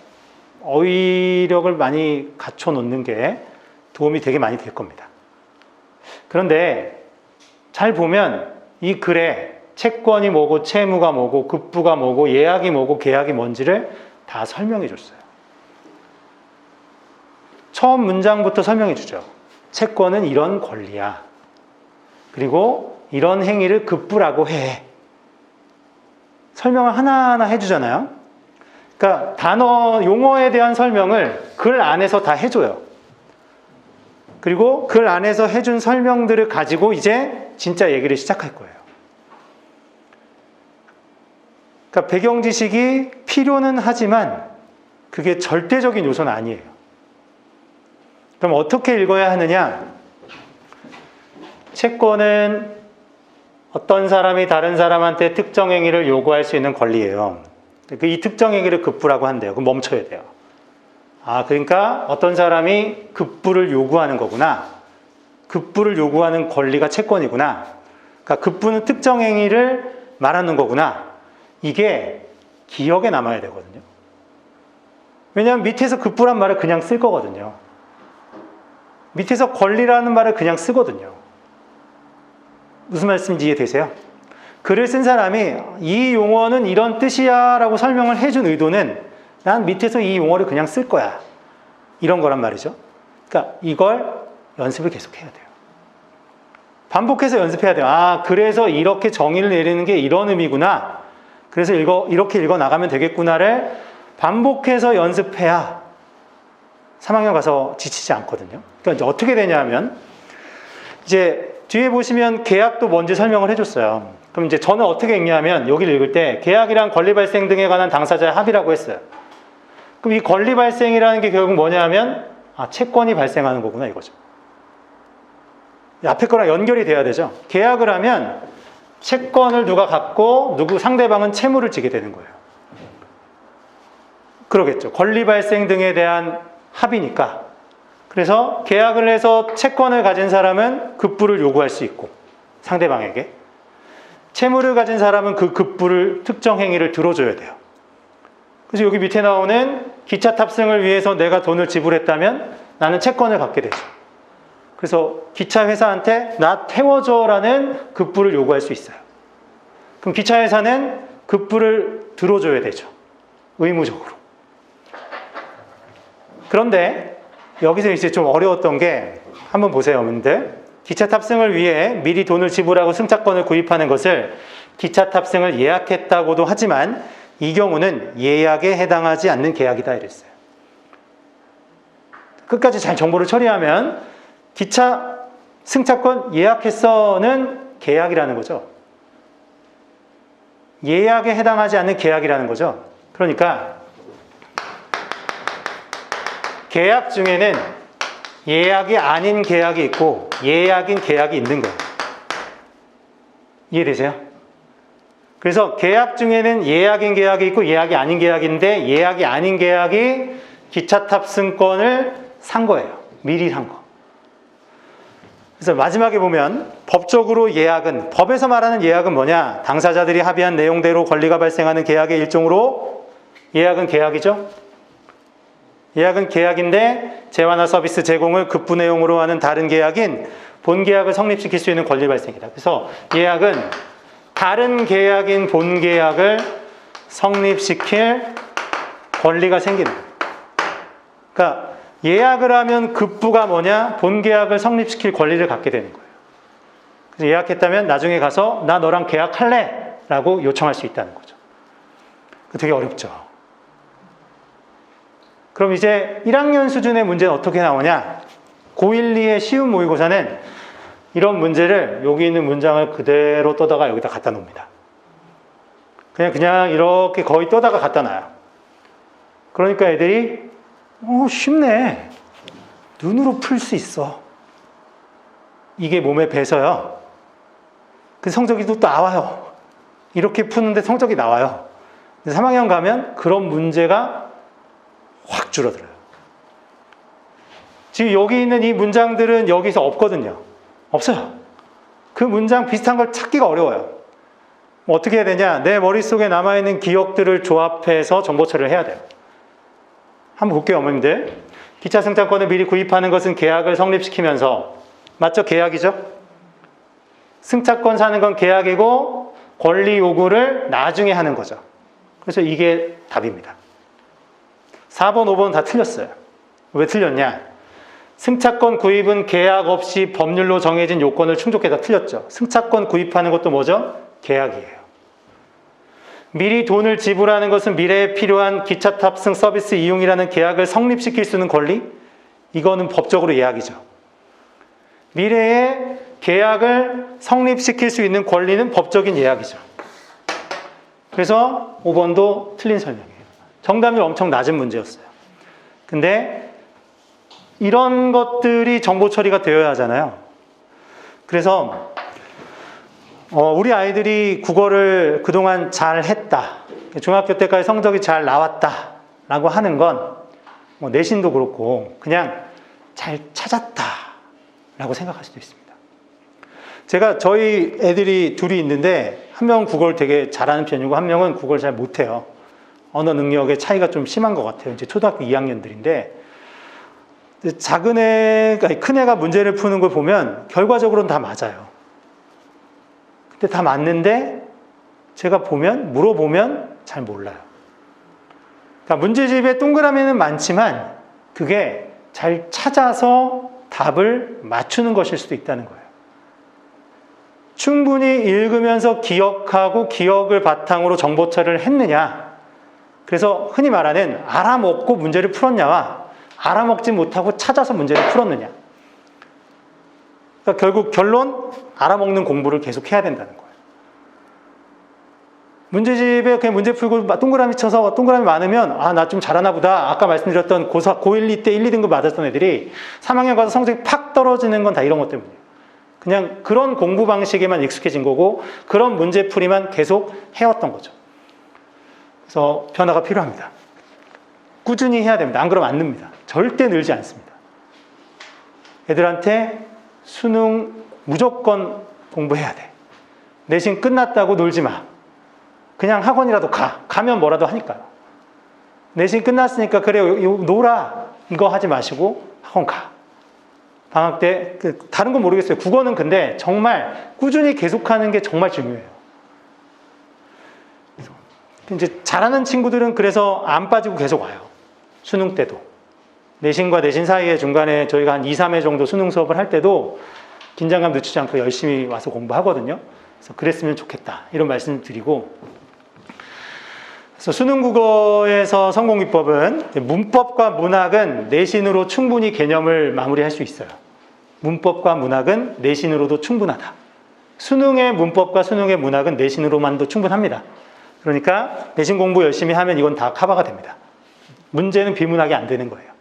어휘력을 많이 갖춰 놓는 게 도움이 되게 많이 될 겁니다. 그런데 잘 보면 이 글에 채권이 뭐고 채무가 뭐고 급부가 뭐고 예약이 뭐고 계약이 뭔지를 다 설명해 줬어요. 처음 문장부터 설명해 주죠. 채권은 이런 권리야. 그리고 이런 행위를 급부라고 해. 설명을 하나하나 해주잖아요. 그러니까 단어, 용어에 대한 설명을 글 안에서 다 해줘요. 그리고 글 안에서 해준 설명들을 가지고 이제 진짜 얘기를 시작할 거예요. 그러니까 배경 지식이 필요는 하지만 그게 절대적인 요소는 아니에요. 그럼 어떻게 읽어야 하느냐? 채권은 어떤 사람이 다른 사람한테 특정 행위를 요구할 수 있는 권리예요. 이 특정 행위를 급부라고 한대요. 그럼 멈춰야 돼요. 아, 그러니까 어떤 사람이 급부를 요구하는 거구나. 급부를 요구하는 권리가 채권이구나. 그러니까 급부는 특정 행위를 말하는 거구나. 이게 기억에 남아야 되거든요. 왜냐하면 밑에서 급부란 말을 그냥 쓸 거거든요. 밑에서 권리라는 말을 그냥 쓰거든요. 무슨 말씀인지 이해되세요? 글을 쓴 사람이 이 용어는 이런 뜻이야 라고 설명을 해준 의도는 난 밑에서 이 용어를 그냥 쓸 거야. 이런 거란 말이죠. 그러니까 이걸 연습을 계속 해야 돼요. 반복해서 연습해야 돼요. 아, 그래서 이렇게 정의를 내리는 게 이런 의미구나. 그래서 이렇게 읽어 나가면 되겠구나를 반복해서 연습해야 3학년 가서 지치지 않거든요. 그러니까 이제 어떻게 되냐면 이제 뒤에 보시면 계약도 뭔지 설명을 해줬어요. 그럼 이제 저는 어떻게 읽냐면 여기를 읽을 때 계약이란 권리 발생 등에 관한 당사자의 합의라고 했어요. 그럼 이 권리 발생이라는 게 결국 뭐냐면 채권이 발생하는 거구나 이거죠. 앞에 거랑 연결이 돼야 되죠. 계약을 하면 채권을 누가 갖고 상대방은 채무를 지게 되는 거예요. 그러겠죠. 권리 발생 등에 대한 합의니까. 그래서 계약을 해서 채권을 가진 사람은 급부를 요구할 수 있고 상대방에게 채무를 가진 사람은 그 급부를 특정 행위를 들어줘야 돼요. 그래서 여기 밑에 나오는 기차 탑승을 위해서 내가 돈을 지불했다면 나는 채권을 갖게 되죠. 그래서 기차 회사한테 나 태워줘라는 급부를 요구할 수 있어요. 그럼 기차 회사는 급부를 들어줘야 되죠. 의무적으로. 그런데 여기서 이제 좀 어려웠던 게 한번 보세요, 여러분들. 기차 탑승을 위해 미리 돈을 지불하고 승차권을 구입하는 것을 기차 탑승을 예약했다고도 하지만 이 경우는 예약에 해당하지 않는 계약이다 이랬어요. 끝까지 잘 정보를 처리하면 기차 승차권 예약했어는 계약이라는 거죠. 예약에 해당하지 않는 계약이라는 거죠. 그러니까 계약 중에는 예약이 아닌 계약이 있고 예약인 계약이 있는 거예요. 이해되세요? 그래서 계약 중에는 예약인 계약이 있고 예약이 아닌 계약인데 예약이 아닌 계약이 기차 탑승권을 산 거예요. 미리 산 거. 그래서 마지막에 보면 법적으로 예약은, 법에서 말하는 예약은 뭐냐? 당사자들이 합의한 내용대로 권리가 발생하는 계약의 일종으로 예약은 계약이죠. 예약은 계약인데 재화나 서비스 제공을 급부 내용으로 하는 다른 계약인 본 계약을 성립시킬 수 있는 권리 발생이다. 그래서 예약은 다른 계약인 본 계약을 성립시킬 권리가 생기는 거예요. 그러니까 예약을 하면 급부가 뭐냐? 본 계약을 성립시킬 권리를 갖게 되는 거예요. 그래서 예약했다면 나중에 가서 나 너랑 계약할래? 라고 요청할 수 있다는 거죠. 되게 어렵죠. 그럼 이제 1학년 수준의 문제는 어떻게 나오냐? 고1, 2의 쉬운 모의고사는 이런 문제를 여기 있는 문장을 그대로 떠다가 여기다 갖다 놓습니다. 그냥 이렇게 거의 떠다가 갖다 놔요. 그러니까 애들이 쉽네. 눈으로 풀 수 있어. 이게 몸에 배서요. 그 성적이 또 나와요. 이렇게 푸는데 성적이 나와요. 3학년 가면 그런 문제가 확 줄어들어요. 지금 여기 있는 이 문장들은 여기서 없거든요. 없어요. 그 문장 비슷한 걸 찾기가 어려워요. 어떻게 해야 되냐? 내 머릿속에 남아있는 기억들을 조합해서 정보 처리를 해야 돼요. 한번 볼게요, 어머님들. 기차 승차권을 미리 구입하는 것은 계약을 성립시키면서, 맞죠? 계약이죠? 승차권 사는 건 계약이고 권리 요구를 나중에 하는 거죠. 그래서 이게 답입니다. 4번, 5번 다 틀렸어요. 왜 틀렸냐? 승차권 구입은 계약 없이 법률로 정해진 요건을 충족해서 틀렸죠. 승차권 구입하는 것도 뭐죠? 계약이에요. 미리 돈을 지불하는 것은 미래에 필요한 기차 탑승 서비스 이용이라는 계약을 성립시킬 수 있는 권리? 이거는 법적으로 예약이죠. 미래에 계약을 성립시킬 수 있는 권리는 법적인 예약이죠. 그래서 5번도 틀린 설명이에요. 정답률 엄청 낮은 문제였어요. 근데 이런 것들이 정보 처리가 되어야 하잖아요. 그래서 우리 아이들이 국어를 그동안 잘 했다, 중학교 때까지 성적이 잘 나왔다 라고 하는 건 내신도 그렇고 그냥 잘 찾았다 라고 생각할 수도 있습니다. 제가 저희 애들이 둘이 있는데 한 명은 국어를 되게 잘하는 편이고 한 명은 국어를 잘 못해요. 언어 능력의 차이가 좀 심한 것 같아요. 이제 초등학교 2학년들인데 작은 애가, 큰 애가 문제를 푸는 걸 보면 결과적으로는 다 맞아요. 근데 다 맞는데 제가 물어보면 잘 몰라요. 그러니까 문제집에 동그라미는 많지만 그게 잘 찾아서 답을 맞추는 것일 수도 있다는 거예요. 충분히 읽으면서 기억하고 기억을 바탕으로 정보 처리를 했느냐. 그래서 흔히 말하는 알아먹고 문제를 풀었냐와 알아먹지 못하고 찾아서 문제를 풀었느냐. 그러니까 결국 결론, 알아먹는 공부를 계속 해야 된다는 거예요. 문제집에 그냥 문제 풀고 동그라미 쳐서 동그라미 많으면 나 좀 잘하나 보다. 아까 말씀드렸던 고1, 2 때 1, 2등급 맞았던 애들이 3학년 가서 성적이 팍 떨어지는 건 다 이런 것 때문이에요. 그냥 그런 공부 방식에만 익숙해진 거고 그런 문제풀이만 계속 해왔던 거죠. 그래서 변화가 필요합니다. 꾸준히 해야 됩니다. 안 그러면 안 늡니다. 절대 늘지 않습니다. 애들한테 수능 무조건 공부해야 돼. 내신 끝났다고 놀지 마. 그냥 학원이라도 가면 뭐라도 하니까요. 내신 끝났으니까 그래 놀아 이거 하지 마시고 학원 가. 방학 때 다른 건 모르겠어요. 국어는 근데 정말 꾸준히 계속하는 게 정말 중요해요. 이제 잘하는 친구들은 그래서 안 빠지고 계속 와요. 수능 때도. 내신과 내신 사이에 중간에 저희가 한 2, 3회 정도 수능 수업을 할 때도 긴장감 늦추지 않고 열심히 와서 공부하거든요. 그래서 그랬으면 좋겠다 이런 말씀 드리고, 그래서 수능 국어에서 성공기법은 문법과 문학은 내신으로 충분히 개념을 마무리할 수 있어요. 문법과 문학은 내신으로도 충분하다. 수능의 문법과 수능의 문학은 내신으로만도 충분합니다. 그러니까 내신 공부 열심히 하면 이건 다 커버가 됩니다. 문제는 비문학이 안 되는 거예요.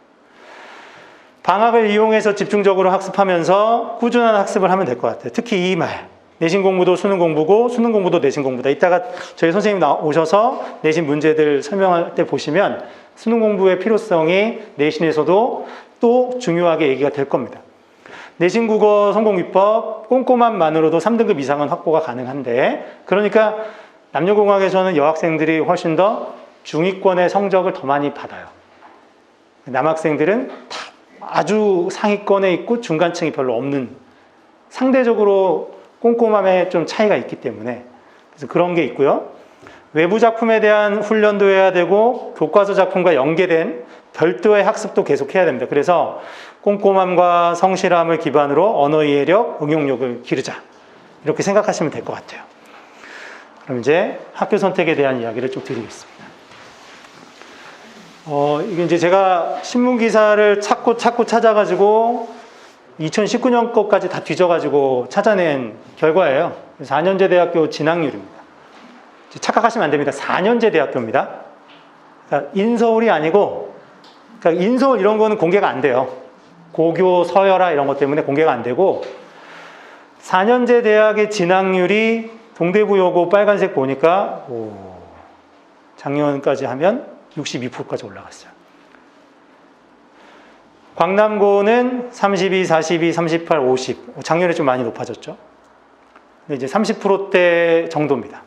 방학을 이용해서 집중적으로 학습하면서 꾸준한 학습을 하면 될 것 같아요. 특히 이 말, 내신 공부도 수능 공부고 수능 공부도 내신 공부다. 이따가 저희 선생님 오셔서 내신 문제들 설명할 때 보시면 수능 공부의 필요성이 내신에서도 또 중요하게 얘기가 될 겁니다. 내신 국어 성공기법 꼼꼼함만으로도 3등급 이상은 확보가 가능한데, 그러니까 남녀공학에서는 여학생들이 훨씬 더 중위권의 성적을 더 많이 받아요. 남학생들은 다 아주 상위권에 있고 중간층이 별로 없는, 상대적으로 꼼꼼함에 좀 차이가 있기 때문에 그래서 그런 게 있고요. 외부 작품에 대한 훈련도 해야 되고 교과서 작품과 연계된 별도의 학습도 계속 해야 됩니다. 그래서 꼼꼼함과 성실함을 기반으로 언어 이해력, 응용력을 기르자, 이렇게 생각하시면 될 것 같아요. 그럼 이제 학교 선택에 대한 이야기를 좀 드리겠습니다. 이게 이제 제가 신문 기사를 찾고 찾아가지고 2019년 것까지 다 뒤져가지고 찾아낸 결과예요. 4년제 대학교 진학률입니다. 착각하시면 안 됩니다. 4년제 대학교입니다. 그러니까 인서울이 아니고, 그러니까 인서울 이런 거는 공개가 안 돼요. 고교, 서열화 이런 것 때문에 공개가 안 되고, 4년제 대학의 진학률이 동대구여고 빨간색 보니까 작년까지 하면 62%까지 올라갔어요. 광남고는 32, 42, 38, 50. 작년에 좀 많이 높아졌죠. 근데 이제 30%대 정도입니다.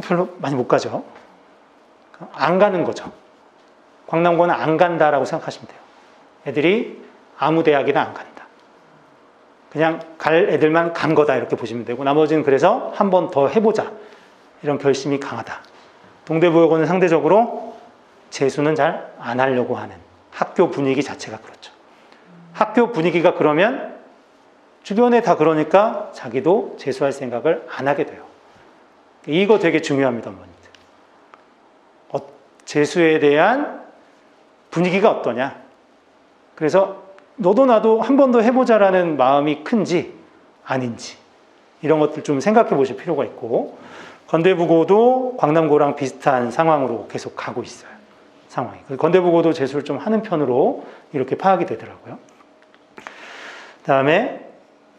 별로 많이 못 가죠. 안 가는 거죠. 광남고는 안 간다라고 생각하시면 돼요. 애들이 아무 대학이나 안 간다. 그냥 갈 애들만 간 거다 이렇게 보시면 되고, 나머지는 그래서 한 번 더 해보자, 이런 결심이 강하다. 동대구여고는 상대적으로 재수는 잘 안 하려고 하는, 학교 분위기 자체가 그렇죠. 학교 분위기가 그러면 주변에 다 그러니까 자기도 재수할 생각을 안 하게 돼요. 이거 되게 중요합니다, 어머니들. 재수에 대한 분위기가 어떠냐. 그래서 너도 나도 한 번 더 해보자라는 마음이 큰지 아닌지, 이런 것들 좀 생각해 보실 필요가 있고, 건대부고도 광남고랑 비슷한 상황으로 계속 가고 있어요. 상황이. 건대부고도 재수를 좀 하는 편으로 이렇게 파악이 되더라고요. 다음에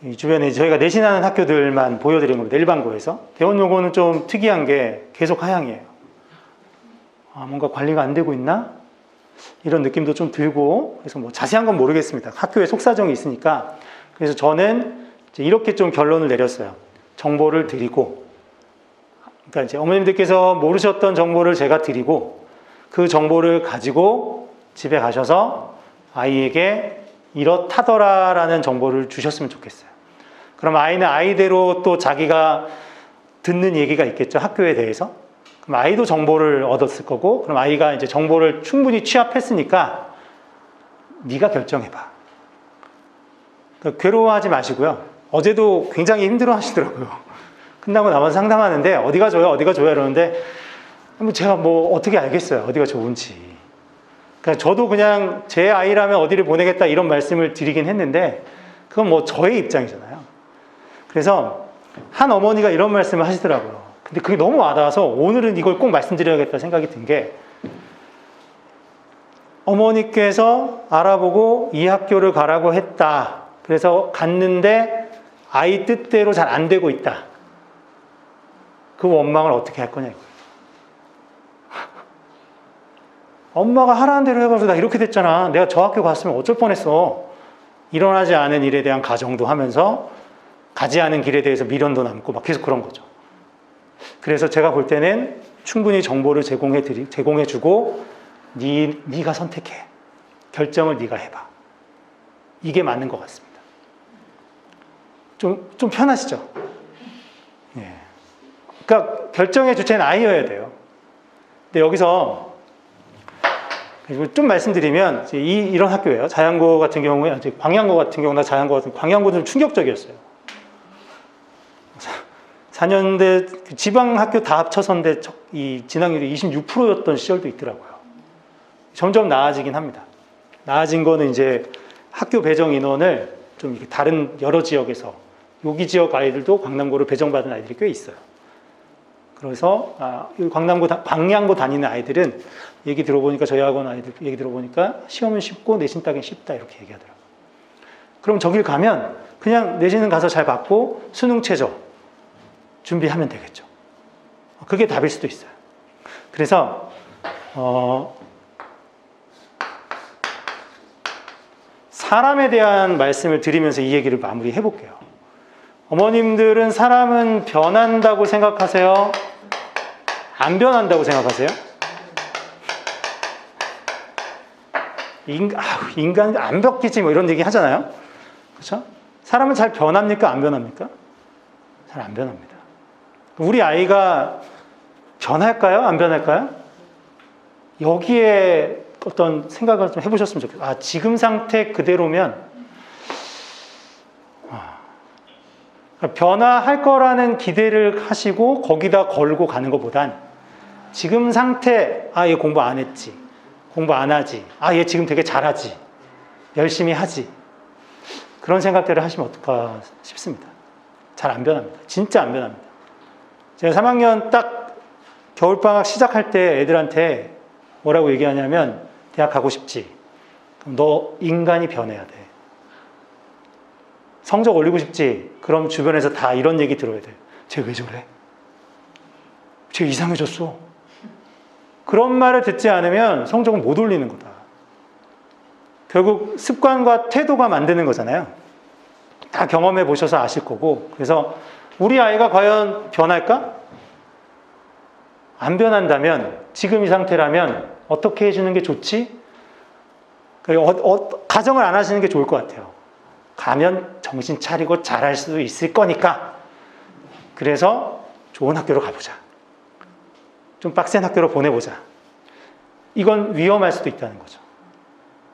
이 주변에 저희가 내신하는 학교들만 보여드린 겁니다. 일반고에서. 대원여고는 좀 특이한 게 계속 하향이에요. 뭔가 관리가 안 되고 있나? 이런 느낌도 좀 들고, 그래서 뭐 자세한 건 모르겠습니다. 학교에 속사정이 있으니까. 그래서 저는 이제 이렇게 좀 결론을 내렸어요. 정보를 드리고, 그러니까 이제 어머님들께서 모르셨던 정보를 제가 드리고, 그 정보를 가지고 집에 가셔서 아이에게 이렇다더라라는 정보를 주셨으면 좋겠어요. 그럼 아이는 아이대로 또 자기가 듣는 얘기가 있겠죠. 학교에 대해서. 그럼 아이도 정보를 얻었을 거고, 그럼 아이가 이제 정보를 충분히 취합했으니까 네가 결정해봐. 그러니까 괴로워하지 마시고요. 어제도 굉장히 힘들어 하시더라고요. 끝나고 나와서 상담하는데 어디가 좋아요? 어디가 좋아요? 이러는데 제가 뭐 어떻게 알겠어요? 어디가 좋은지. 그러니까 저도 그냥 제 아이라면 어디를 보내겠다 이런 말씀을 드리긴 했는데 그건 뭐 저의 입장이잖아요. 그래서 한 어머니가 이런 말씀을 하시더라고요. 근데 그게 너무 와닿아서 오늘은 이걸 꼭 말씀드려야겠다 생각이 든 게, 어머니께서 알아보고 이 학교를 가라고 했다. 그래서 갔는데 아이 뜻대로 잘 안 되고 있다. 그 원망을 어떻게 할 거냐 이거예요. 엄마가 하라는 대로 해가지고 나 이렇게 됐잖아. 내가 저 학교 갔으면 어쩔 뻔했어. 일어나지 않은 일에 대한 가정도 하면서 가지 않은 길에 대해서 미련도 남고 막 계속 그런 거죠. 그래서 제가 볼 때는 충분히 정보를 제공해주고 네가 선택해. 결정을 네가 해봐. 이게 맞는 것 같습니다. 좀 편하시죠? 예. 그러니까 결정의 주체는 아이여야 돼요. 근데 여기서 좀 말씀드리면 이런 학교예요. 자양고 같은 경우에, 광양고 같은 경우나 자양고 같은 광양고는 좀 충격적이었어요. 4년대 지방 학교 다 합쳐서인데 이 진학률이 26%였던 시절도 있더라고요. 점점 나아지긴 합니다. 나아진 거는 이제 학교 배정 인원을 좀 다른 여러 지역에서 여기 지역 아이들도 광남고를 배정받은 아이들이 꽤 있어요. 그래서 광양고 다니는 아이들은 얘기 들어보니까 저희 학원 아이들 얘기 들어보니까 시험은 쉽고 내신 따긴 쉽다 이렇게 얘기하더라고요. 그럼 저길 가면 그냥 내신은 가서 잘 받고 수능 최저 준비하면 되겠죠. 그게 답일 수도 있어요. 그래서 사람에 대한 말씀을 드리면서 이 얘기를 마무리해 볼게요. 어머님들은 사람은 변한다고 생각하세요? 안 변한다고 생각하세요? 인간 안 바뀌지 뭐 이런 얘기 하잖아요. 그렇죠? 사람은 잘 변합니까? 안 변합니까? 잘 안 변합니다. 우리 아이가 변할까요? 안 변할까요? 여기에 어떤 생각을 좀 해보셨으면 좋겠어요. 지금 상태 그대로면 변화할 거라는 기대를 하시고 거기다 걸고 가는 것보단 지금 상태, 얘 공부 안 했지, 공부 안 하지, 얘 지금 되게 잘하지, 열심히 하지, 그런 생각들을 하시면 어떨까 싶습니다. 잘 안 변합니다. 진짜 안 변합니다. 제가 3학년 딱 겨울방학 시작할 때 애들한테 뭐라고 얘기하냐면, 대학 가고 싶지? 그럼 너 인간이 변해야 돼. 성적 올리고 싶지? 그럼 주변에서 다 이런 얘기 들어야 돼. 쟤 왜 저래? 쟤 이상해졌어. 그런 말을 듣지 않으면 성적은 못 올리는 거다. 결국 습관과 태도가 만드는 거잖아요. 다 경험해 보셔서 아실 거고. 그래서 우리 아이가 과연 변할까? 안 변한다면, 지금 이 상태라면 어떻게 해주는 게 좋지? 가정을 안 하시는 게 좋을 것 같아요. 가면 정신 차리고 잘할 수도 있을 거니까. 그래서 좋은 학교로 가보자. 좀 빡센 학교로 보내보자. 이건 위험할 수도 있다는 거죠.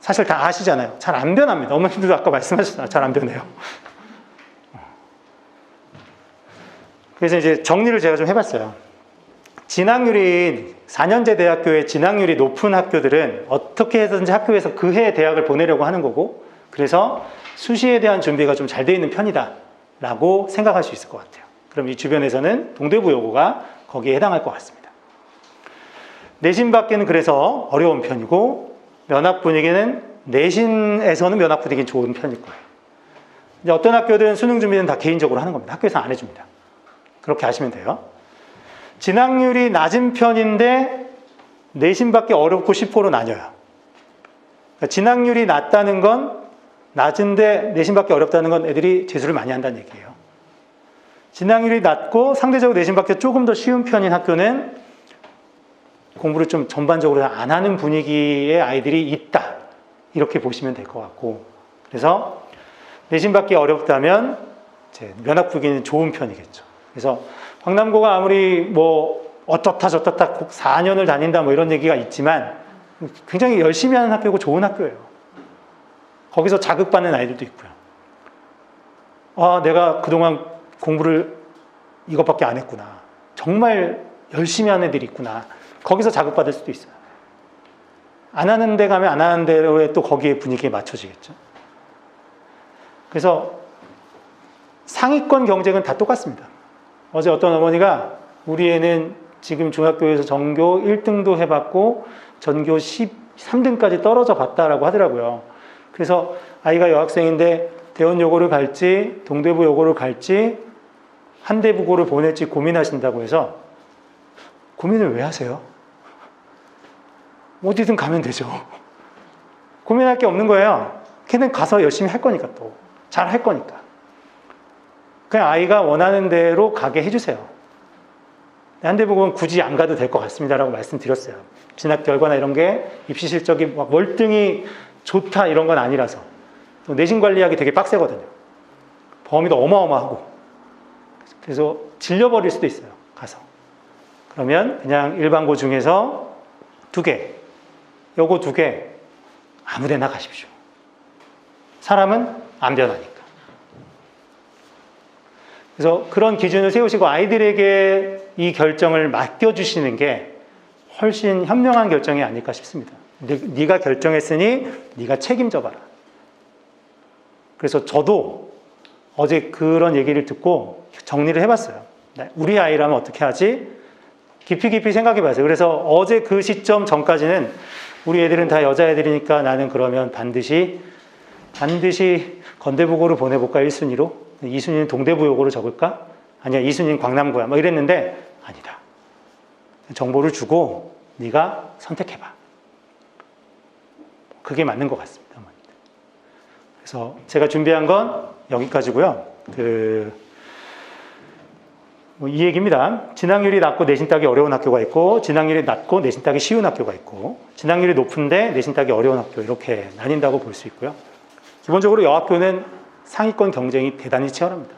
사실 다 아시잖아요. 잘 안 변합니다. 어머님들도 아까 말씀하셨잖아요. 잘 안 변해요. 그래서 이제 정리를 제가 좀 해봤어요. 진학률이 4년제 대학교의 진학률이 높은 학교들은 어떻게 해서든지 학교에서 그 해 대학을 보내려고 하는 거고, 그래서 수시에 대한 준비가 좀 잘 돼 있는 편이다 라고 생각할 수 있을 것 같아요. 그럼 이 주변에서는 동대부여고가 거기에 해당할 것 같습니다. 내신 받기는 그래서 어려운 편이고 면학 분위기는 내신에서는 면학 분위기는 좋은 편일 거예요. 이제 어떤 학교들은 수능 준비는 다 개인적으로 하는 겁니다. 학교에서 안 해줍니다. 그렇게 하시면 돼요. 진학률이 낮은 편인데 내신 받기 어렵고 10%로 나뉘어요. 그러니까 진학률이 낮다는 건 낮은데 내신 받기 어렵다는 건 애들이 재수를 많이 한다는 얘기예요. 진학률이 낮고 상대적으로 내신 받기가 조금 더 쉬운 편인 학교는 공부를 좀 전반적으로 안 하는 분위기의 아이들이 있다. 이렇게 보시면 될 것 같고, 그래서 내신 받기 어렵다면 이제 면학 분위기는 좋은 편이겠죠. 그래서 광남고가 아무리 뭐 어떻다 저떻다 4년을 다닌다 뭐 이런 얘기가 있지만 굉장히 열심히 하는 학교고 좋은 학교예요. 거기서 자극받는 아이들도 있고요. 아, 내가 그동안 공부를 이것밖에 안 했구나. 정말 열심히 하는 애들이 있구나. 거기서 자극받을 수도 있어요. 안 하는 데 가면 안 하는 대로의 또 거기에 분위기에 맞춰지겠죠. 그래서 상위권 경쟁은 다 똑같습니다. 어제 어떤 어머니가 우리 애는 지금 중학교에서 전교 1등도 해봤고 전교 13등까지 떨어져 봤다라고 하더라고요. 그래서 아이가 여학생인데 대원여고를 갈지 동대부 여고를 갈지 한대부고를 보낼지 고민하신다고 해서, 고민을 왜 하세요? 어디든 가면 되죠. 고민할 게 없는 거예요. 걔는 가서 열심히 할 거니까, 또 잘 할 거니까. 그냥 아이가 원하는 대로 가게 해주세요. 한대부고는 굳이 안 가도 될 것 같습니다라고 말씀드렸어요. 진학 결과나 이런 게 입시 실적이 막 월등히 좋다 이런 건 아니라서. 또 내신 관리하기 되게 빡세거든요. 범위도 어마어마하고. 그래서 질려버릴 수도 있어요. 가서. 그러면 그냥 일반고 중에서 2개, 요거 2개 아무 데나 가십시오. 사람은 안 변하니까. 그래서 그런 기준을 세우시고 아이들에게 이 결정을 맡겨주시는 게 훨씬 현명한 결정이 아닐까 싶습니다. 네가 결정했으니 네가 책임져 봐라. 그래서 저도 어제 그런 얘기를 듣고 정리를 해봤어요. 우리 아이라면 어떻게 하지? 깊이 생각해 봤어요. 그래서 어제 그 시점 전까지는 우리 애들은 다 여자애들이니까 나는 그러면 반드시 건대부고로 보내볼까 1순위로? 2순위는 동대부여고로 적을까? 아니야, 2순위는 광남고야. 뭐 이랬는데 아니다. 정보를 주고 네가 선택해봐. 그게 맞는 것 같습니다. 그래서 제가 준비한 건 여기까지고요. 이 얘기입니다. 진학률이 낮고 내신 따기 어려운 학교가 있고, 진학률이 낮고 내신 따기 쉬운 학교가 있고, 진학률이 높은데 내신 따기 어려운 학교, 이렇게 나뉜다고 볼 수 있고요. 기본적으로 여학교는 상위권 경쟁이 대단히 치열합니다.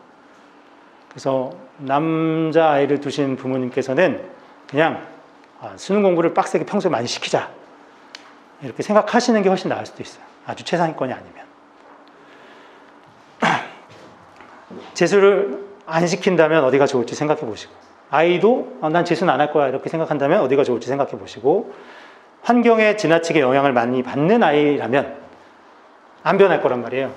그래서 남자아이를 두신 부모님께서는 그냥 수능 공부를 빡세게 평소에 많이 시키자, 이렇게 생각하시는 게 훨씬 나을 수도 있어요. 아주 최상위권이 아니면. 재수를 안 시킨다면 어디가 좋을지 생각해 보시고, 아이도 난 재수는 안 할 거야 이렇게 생각한다면 어디가 좋을지 생각해 보시고, 환경에 지나치게 영향을 많이 받는 아이라면 안 변할 거란 말이에요.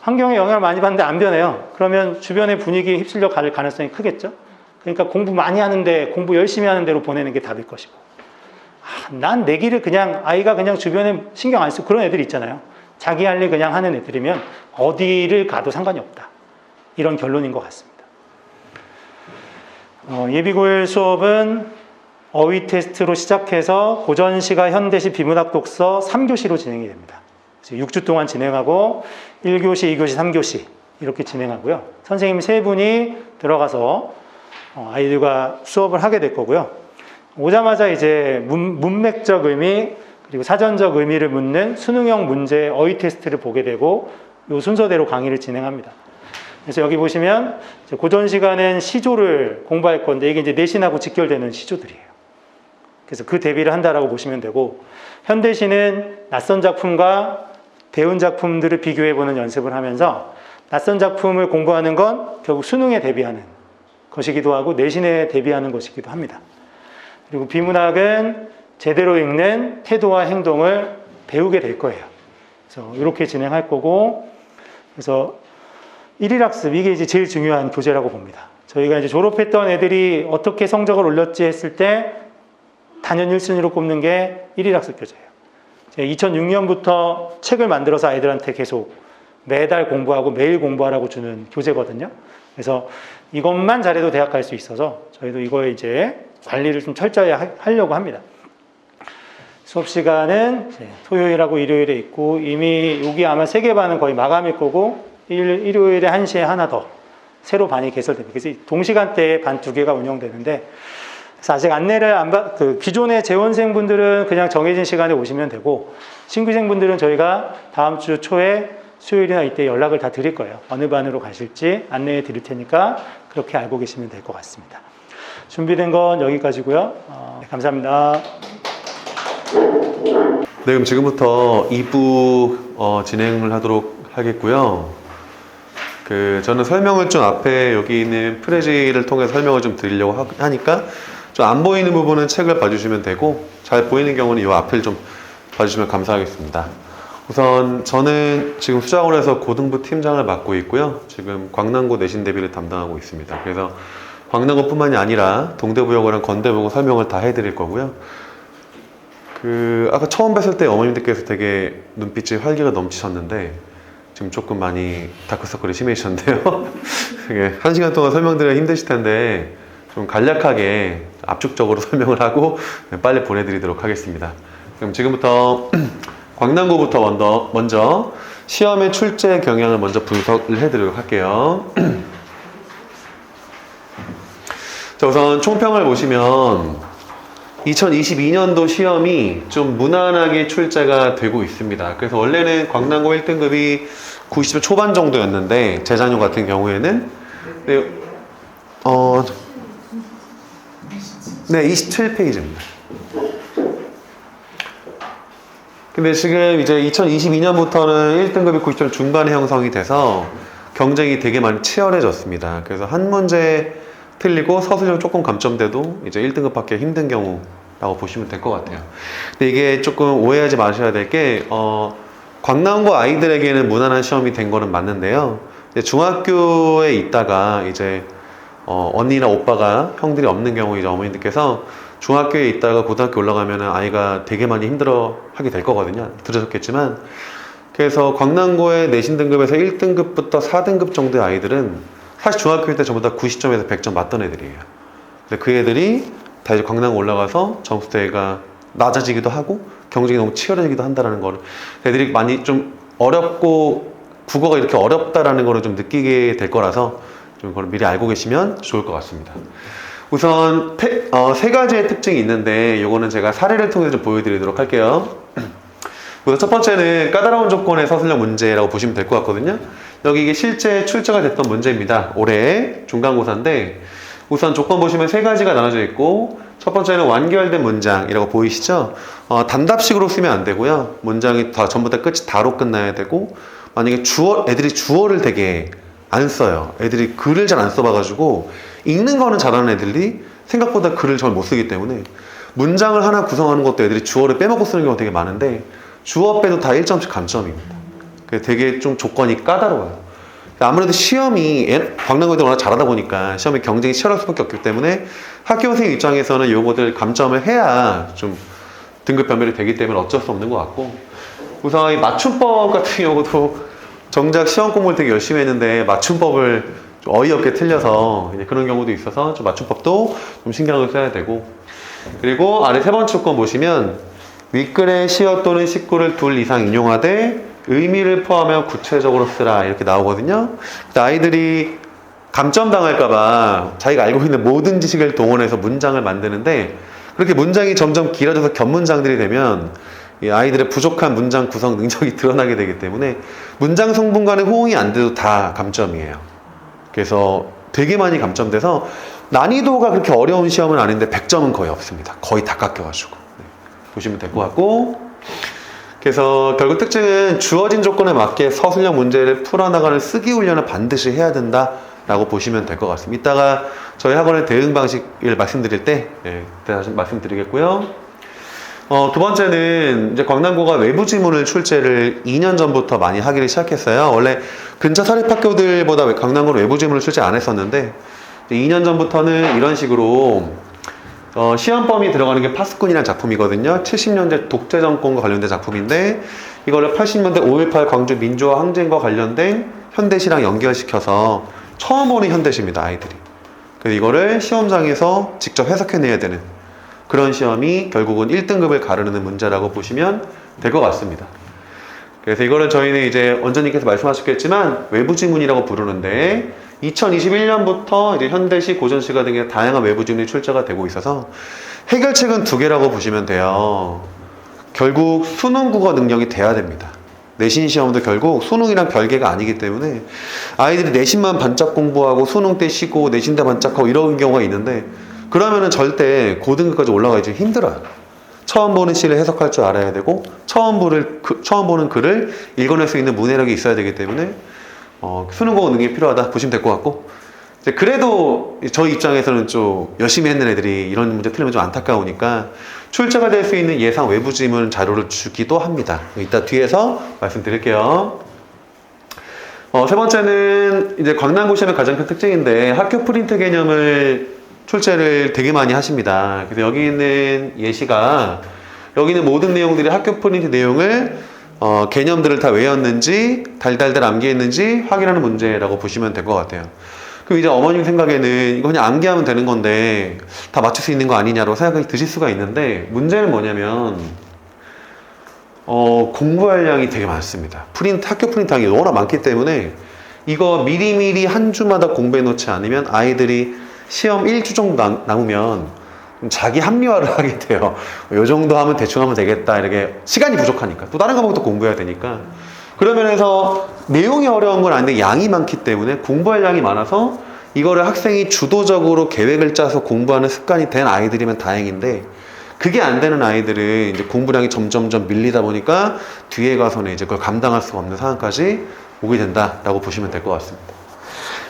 환경에 영향을 많이 받는데 안 변해요. 그러면 주변의 분위기에 휩쓸려 갈 가능성이 크겠죠. 그러니까 공부 많이 하는데, 공부 열심히 하는 대로 보내는 게 답일 것이고, 난 내 길을 그냥, 아이가 그냥 주변에 신경 안 쓰고 그런 애들 있잖아요. 자기 할 일 그냥 하는 애들이면 어디를 가도 상관이 없다. 이런 결론인 것 같습니다. 예비고일 수업은 어휘 테스트로 시작해서 고전시가 현대시 비문학 독서 3교시로 진행이 됩니다. 6주 동안 진행하고 1교시, 2교시, 3교시 이렇게 진행하고요. 선생님 3분이 들어가서 아이들과 수업을 하게 될 거고요. 오자마자 이제 문맥적 의미 그리고 사전적 의미를 묻는 수능형 문제 어휘 테스트를 보게 되고, 이 순서대로 강의를 진행합니다. 그래서 여기 보시면 고전 시간은 시조를 공부할 건데, 이게 이제 내신하고 직결되는 시조들이에요. 그래서 그 대비를 한다라고 보시면 되고, 현대시는 낯선 작품과 배운 작품들을 비교해보는 연습을 하면서, 낯선 작품을 공부하는 건 결국 수능에 대비하는 것이기도 하고 내신에 대비하는 것이기도 합니다. 그리고 비문학은 제대로 읽는 태도와 행동을 배우게 될 거예요. 그래서 이렇게 진행할 거고, 그래서 일일학습, 이게 이제 제일 중요한 교재라고 봅니다. 저희가 이제 졸업했던 애들이 어떻게 성적을 올렸지 했을 때 단연 1순위로 꼽는 게 1일학습교재예요. 2006년부터 책을 만들어서 아이들한테 계속 매달 공부하고 매일 공부하라고 주는 교재거든요. 그래서 이것만 잘해도 대학 갈 수 있어서 저희도 이거에 이제 관리를 좀 철저히 하려고 합니다. 수업 시간은 토요일하고 일요일에 있고 이미 여기 아마 3개 반은 거의 마감일 거고 일요일에 1시에 하나 더 새로 반이 개설됩니다. 그래서 동시간대에 반 2개가 운영되는데 그래서 아직 안내를 기존의 재원생분들은 그냥 정해진 시간에 오시면 되고 신규생분들은 저희가 다음 주 초에 수요일이나 이때 연락을 다 드릴 거예요. 어느 반으로 가실지 안내해 드릴 테니까 그렇게 알고 계시면 될 것 같습니다. 준비된 건 여기까지고요. 감사합니다. 네, 그럼 지금부터 2부 진행을 하도록 하겠고요. 저는 설명을 좀 앞에 여기 있는 프레지를 통해서 설명을 좀 드리려고 하니까 좀 안 보이는 부분은 책을 봐주시면 되고 잘 보이는 경우는 이 앞을 좀 봐주시면 감사하겠습니다. 우선 저는 지금 수자원에서 고등부 팀장을 맡고 있고요. 지금 광남고 내신 대비를 담당하고 있습니다. 그래서 광남고뿐만이 아니라 동대부여고랑 건대부여고 설명을 다 해드릴 거고요. 아까 처음 뵀을 때 어머님들께서 되게 눈빛이 활기가 넘치셨는데 지금 조금 많이 다크서클이 심해지셨는데요. 1시간 동안 설명드리기 힘드실 텐데 좀 간략하게 압축적으로 설명을 하고 빨리 보내드리도록 하겠습니다. 그럼 지금부터 광남고부터 먼저 시험의 출제 경향을 먼저 분석을 해드리도록 할게요. 자, 우선 총평을 보시면 2022년도 시험이 좀 무난하게 출제가 되고 있습니다. 그래서 원래는 광남고 1등급이 90점 초반 정도였는데 재작년 같은 경우에는 네, 27페이지입니다. 근데 지금 이제 2022년부터는 1등급이 90점 중반에 형성이 돼서 경쟁이 되게 많이 치열해졌습니다. 그래서 한 문제 틀리고 서술형 조금 감점돼도 이제 1등급 받기 힘든 경우라고 보시면 될 것 같아요. 근데 이게 조금 오해하지 마셔야 될 게, 광남고 아이들에게는 무난한 시험이 된 거는 맞는데요. 중학교에 있다가 이제, 언니나 오빠가 형들이 없는 경우 이제 어머님들께서 중학교에 있다가 고등학교 올라가면 아이가 되게 많이 힘들어 하게 될 거거든요. 들으셨겠지만. 그래서 광남고의 내신 등급에서 1등급부터 4등급 정도의 아이들은 사실 중학교 때 전부 다 90점에서 100점 맞던 애들이에요. 근데 그 애들이 다 이제 광남고 올라가서 점수대가 낮아지기도 하고 경쟁이 너무 치열해지기도 한다는 거를 애들이 많이 좀 어렵고 국어가 이렇게 어렵다라는 거를 좀 느끼게 될 거라서 좀 그걸 미리 알고 계시면 좋을 것 같습니다. 우선 세 가지의 특징이 있는데 이거는 제가 사례를 통해서 좀 보여드리도록 할게요. 우선 첫 번째는 까다로운 조건의 서술형 문제라고 보시면 될 것 같거든요. 여기 이게 실제 출제가 됐던 문제입니다. 올해 중간고사인데 우선 조건 보시면 세 가지가 나눠져 있고 첫 번째는 완결된 문장이라고 보이시죠? 단답식으로 쓰면 안 되고요. 문장이 전부 다 끝이 다로 끝나야 되고 만약에 애들이 주어를 되게 안 써요. 애들이 글을 잘 안 써봐가지고 읽는 거는 잘하는 애들이 생각보다 글을 잘 못 쓰기 때문에 문장을 하나 구성하는 것도 애들이 주어를 빼먹고 쓰는 경우가 되게 많은데 주어 빼도 다 1점씩 감점입니다. 되게 좀 조건이 까다로워요. 아무래도 시험이 광남고들 워낙 잘하다 보니까 시험에 경쟁이 치열할 수밖에 없기 때문에 학교생 입장에서는 요거들 감점을 해야 좀 등급 변별이 되기 때문에 어쩔 수 없는 것 같고 우선 이 맞춤법 같은 경우도 정작 시험 공부를 되게 열심히 했는데 맞춤법을 좀 어이없게 틀려서 이제 그런 경우도 있어서 좀 맞춤법도 좀 신경을 써야 되고 그리고 아래 세 번째 조건 보시면 윗글에 시어 또는 식구를 둘 이상 인용하되 의미를 포함하여 구체적으로 쓰라 이렇게 나오거든요. 아이들이 감점당할까봐 자기가 알고 있는 모든 지식을 동원해서 문장을 만드는데 그렇게 문장이 점점 길어져서 겹문장들이 되면 이 아이들의 부족한 문장 구성 능력이 드러나게 되기 때문에 문장 성분과는 호응이 안 돼도 다 감점이에요. 그래서 되게 많이 감점돼서 난이도가 그렇게 어려운 시험은 아닌데 100점은 거의 없습니다. 거의 다 깎여가지고 보시면 될 것 같고 그래서 결국 특징은 주어진 조건에 맞게 서술형 문제를 풀어나가는 쓰기 훈련을 반드시 해야 된다라고 보시면 될 것 같습니다. 이따가 저희 학원의 대응 방식을 말씀드릴 때 다시 말씀드리겠고요. 두 번째는 이제 광남고가 외부 지문을 출제를 2년 전부터 많이 하기를 시작했어요. 원래 근처 사립학교들보다 광남고는 외부 지문을 출제 안 했었는데 2년 전부터는 이런 식으로 시험범위 들어가는 게 파수꾼이라는 작품이거든요. 70년대 독재정권과 관련된 작품인데 이거를 80년대 5.18 광주 민주화 항쟁과 관련된 현대시랑 연결시켜서 처음 보는 현대시입니다, 아이들이. 그래서 이거를 시험장에서 직접 해석해내야 되는 그런 시험이 결국은 1등급을 가르는 문제라고 보시면 될 것 같습니다. 그래서 이거를 저희는 이제 원장님께서 말씀하셨겠지만 외부 지문이라고 부르는데 2021년부터 이제 현대시, 고전시가 등의 다양한 외부 지문이 출제가 되고 있어서 해결책은 두 개라고 보시면 돼요. 결국 수능 국어 능력이 돼야 됩니다. 내신 시험도 결국 수능이랑 별개가 아니기 때문에 아이들이 내신만 반짝 공부하고 수능 때 쉬고 내신 때 반짝하고 이런 경우가 있는데 그러면은 절대 고등급까지 올라가기 힘들어요. 처음 보는 시를 해석할 줄 알아야 되고 처음 보는 글을 읽어낼 수 있는 문해력이 있어야 되기 때문에 수능국어 능력이 필요하다 보시면 될 것 같고 이제 그래도 저희 입장에서는 좀 열심히 했는 애들이 이런 문제 틀리면 좀 안타까우니까 출제가 될 수 있는 예상 외부 지문 자료를 주기도 합니다. 이따 뒤에서 말씀드릴게요. 세 번째는 이제 광남고 시험의 가장 큰 특징인데 학교 프린트 개념을 출제를 되게 많이 하십니다. 그래서 여기 있는 예시가 여기 있는 모든 내용들이 학교 프린트 내용을 개념들을 다 외웠는지 달달달 암기했는지 확인하는 문제라고 보시면 될 것 같아요. 그럼 이제 어머님 생각에는 이거 그냥 암기하면 되는 건데 다 맞출 수 있는 거 아니냐고 생각이 드실 수가 있는데 문제는 뭐냐면 공부할 양이 되게 많습니다. 학교 프린트 양이 워낙 많기 때문에 이거 미리미리 한 주마다 공부해 놓지 않으면 아이들이 시험 1주 정도 남으면 자기 합리화를 하게 돼요. 이 정도 하면 대충 하면 되겠다. 이렇게 시간이 부족하니까. 또 다른 과목도 공부해야 되니까. 그런 면에서 내용이 어려운 건 아닌데 양이 많기 때문에 공부할 양이 많아서 이거를 학생이 주도적으로 계획을 짜서 공부하는 습관이 된 아이들이면 다행인데 그게 안 되는 아이들은 이제 공부량이 점점점 밀리다 보니까 뒤에 가서는 이제 그걸 감당할 수가 없는 상황까지 오게 된다라고 보시면 될 것 같습니다.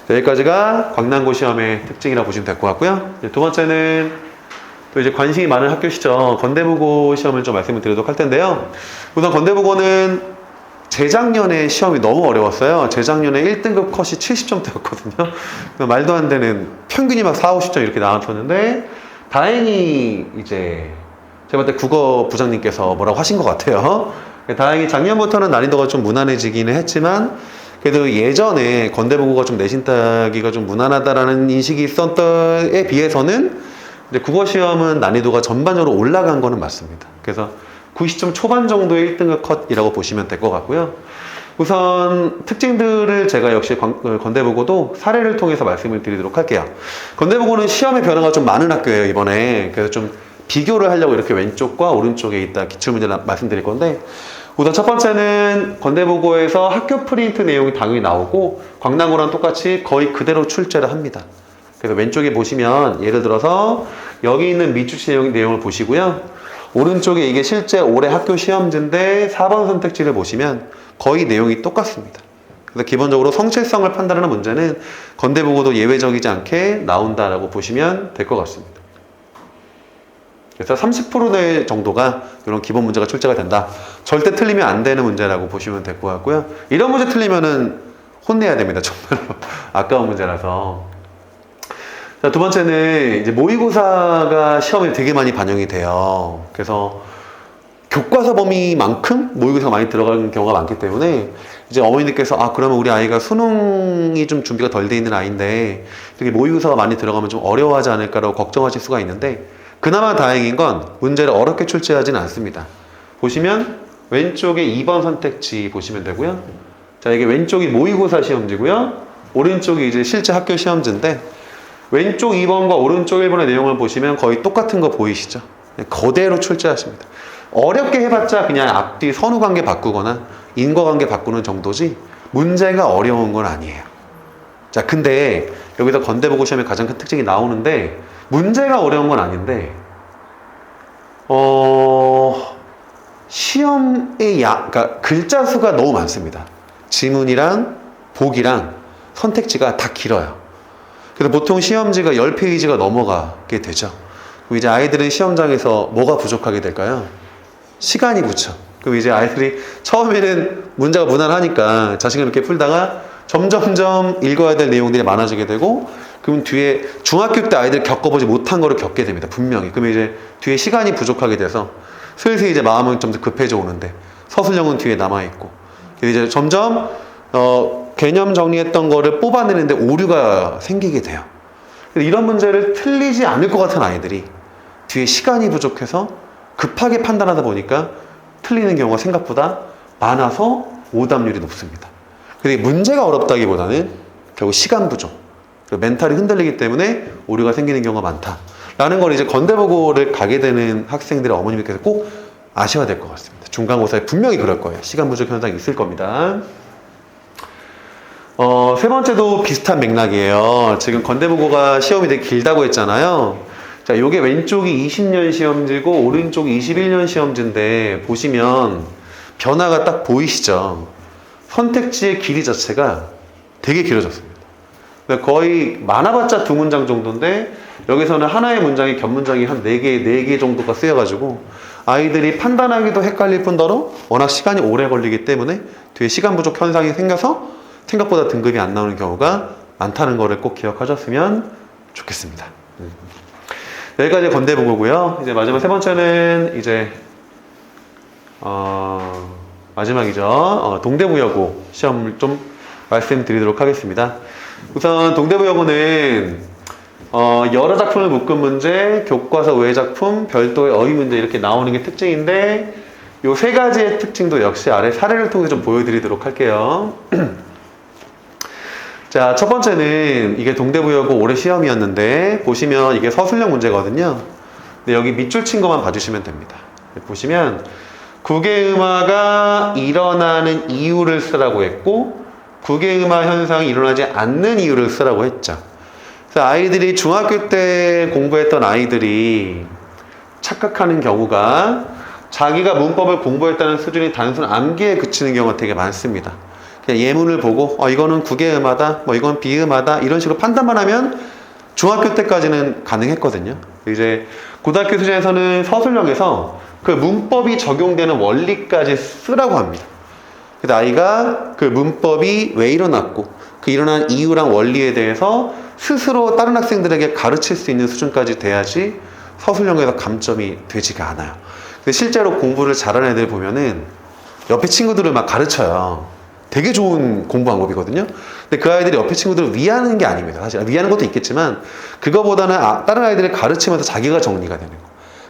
여기까지가 광남고 시험의 특징이라고 보시면 될 것 같고요. 두 번째는 또 이제 관심이 많은 학교시죠. 건대부고 시험을 좀 말씀을 드리도록 할 텐데요. 우선 건대부고는 재작년에 시험이 너무 어려웠어요. 재작년에 1등급 컷이 70점대였거든요. 말도 안 되는 평균이 막 4, 50점 이렇게 나왔었는데 다행히 이제 제가 볼 때 국어 부장님께서 뭐라고 하신 것 같아요. 다행히 작년부터는 난이도가 좀 무난해지기는 했지만 그래도 예전에 건대부고가 좀 내신 따기가 좀 무난하다라는 인식이 있었던 때에 비해서는 이제 국어 시험은 난이도가 전반적으로 올라간 거는 맞습니다. 그래서 90점 초반 정도의 1등급 컷이라고 보시면 될 것 같고요. 우선 특징들을 제가 역시 건대부고도 사례를 통해서 말씀을 드리도록 할게요. 건대부고는 시험의 변화가 좀 많은 학교예요, 이번에. 그래서 좀 비교를 하려고 이렇게 왼쪽과 오른쪽에 있다 기출문제를 말씀드릴 건데 우선 첫 번째는 건대부고에서 학교 프린트 내용이 당연히 나오고 광남고랑 똑같이 거의 그대로 출제를 합니다. 그래서 왼쪽에 보시면 예를 들어서 여기 있는 미주시 내용을 보시고요. 오른쪽에 이게 실제 올해 학교 시험지인데 4번 선택지를 보시면 거의 내용이 똑같습니다. 그래서 기본적으로 성실성을 판단하는 문제는 건대부고도 예외적이지 않게 나온다라고 보시면 될 것 같습니다. 그래서 30% 정도가 이런 기본 문제가 출제가 된다. 절대 틀리면 안 되는 문제라고 보시면 될 것 같고요. 이런 문제 틀리면은 혼내야 됩니다. 정말로 아까운 문제라서. 자, 두 번째는 이제 모의고사가 시험에 되게 많이 반영이 돼요. 그래서 교과서 범위만큼 모의고사가 많이 들어가는 경우가 많기 때문에 이제 어머니들께서 그러면 우리 아이가 수능이 좀 준비가 덜 돼 있는 아이인데 되게 모의고사가 많이 들어가면 좀 어려워하지 않을까라고 걱정하실 수가 있는데 그나마 다행인 건 문제를 어렵게 출제하지는 않습니다. 보시면 왼쪽에 2번 선택지 보시면 되고요. 자, 이게 왼쪽이 모의고사 시험지고요. 오른쪽이 이제 실제 학교 시험지인데 왼쪽 2번과 오른쪽 1번의 내용을 보시면 거의 똑같은 거 보이시죠? 그대로 출제하십니다. 어렵게 해봤자 그냥 앞뒤 선후관계 바꾸거나 인과관계 바꾸는 정도지 문제가 어려운 건 아니에요. 자, 근데 여기서 건대보고 시험의 가장 큰 특징이 나오는데 문제가 어려운 건 아닌데 시험의 그러니까 글자 수가 너무 많습니다. 지문이랑 보기랑 선택지가 다 길어요. 그래서 보통 시험지가 10페이지가 넘어가게 되죠. 그럼 이제 아이들은 시험장에서 뭐가 부족하게 될까요? 시간이 부죠. 그럼 이제 아이들이 처음에는 문제가 무난하니까 자신감 있게 풀다가 점점점 읽어야 될 내용들이 많아지게 되고, 그럼 뒤에 중학교 때 아이들이 겪어보지 못한 거를 겪게 됩니다. 분명히. 그러면 이제 뒤에 시간이 부족하게 돼서 슬슬 이제 마음은 좀 더 급해져 오는데 서술형은 뒤에 남아있고, 이제 점점 개념 정리했던 거를 뽑아내는데 오류가 생기게 돼요. 이런 문제를 틀리지 않을 것 같은 아이들이 뒤에 시간이 부족해서 급하게 판단하다 보니까 틀리는 경우가 생각보다 많아서 오답률이 높습니다. 근데 문제가 어렵다기보다는 결국 시간 부족, 멘탈이 흔들리기 때문에 오류가 생기는 경우가 많다라는 걸 이제 건대보고를 가게 되는 학생들의 어머님께서 꼭 아셔야 될 것 같습니다. 중간고사에 분명히 그럴 거예요. 시간 부족 현상이 있을 겁니다. 세 번째도 비슷한 맥락이에요. 지금 건대보고가 시험이 되게 길다고 했잖아요. 자, 요게 왼쪽이 20년 시험지고 오른쪽이 21년 시험지인데 보시면 변화가 딱 보이시죠? 선택지의 길이 자체가 되게 길어졌습니다. 거의 많아봤자 2문장 정도인데 여기서는 하나의 문장이 겹문장이 한 4개 정도가 쓰여가지고 아이들이 판단하기도 헷갈릴 뿐더러 워낙 시간이 오래 걸리기 때문에 뒤에 시간 부족 현상이 생겨서 생각보다 등급이 안 나오는 경우가 많다는 거를 꼭 기억하셨으면 좋겠습니다. 여기까지 건대보고고요. 이제 마지막 세 번째는 이제 마지막이죠. 동대부여고 시험을 좀 말씀드리도록 하겠습니다. 우선 동대부여고는 여러 작품을 묶은 문제, 교과서 외 작품, 별도의 어휘 문제 이렇게 나오는 게 특징인데 요 세 가지의 특징도 역시 아래 사례를 통해서 좀 보여드리도록 할게요. 자, 첫 번째는 이게 동대부여고 올해 시험이었는데 보시면 이게 서술형 문제거든요. 근데 여기 밑줄 친 것만 봐주시면 됩니다. 보시면 국외음화가 일어나는 이유를 쓰라고 했고 국외음화 현상이 일어나지 않는 이유를 쓰라고 했죠. 그래서 아이들이 중학교 때 공부했던 아이들이 착각하는 경우가 자기가 문법을 공부했다는 수준이 단순 암기에 그치는 경우가 되게 많습니다. 그냥 예문을 보고 이거는 국외음화다, 이건 비음화다 이런 식으로 판단만 하면 중학교 때까지는 가능했거든요. 이제 고등학교 수준에서는 서술형에서 그 문법이 적용되는 원리까지 쓰라고 합니다. 그래서 아이가 그 문법이 왜 일어났고 그 일어난 이유랑 원리에 대해서 스스로 다른 학생들에게 가르칠 수 있는 수준까지 돼야지 서술형에서 감점이 되지가 않아요. 근데 실제로 공부를 잘하는 애들 보면은 옆에 친구들을 막 가르쳐요. 되게 좋은 공부 방법이거든요. 근데 그 아이들이 옆에 친구들을 위하는 게 아닙니다. 사실 위하는 것도 있겠지만 그거보다는 다른 아이들을 가르치면서 자기가 정리가 되는 거.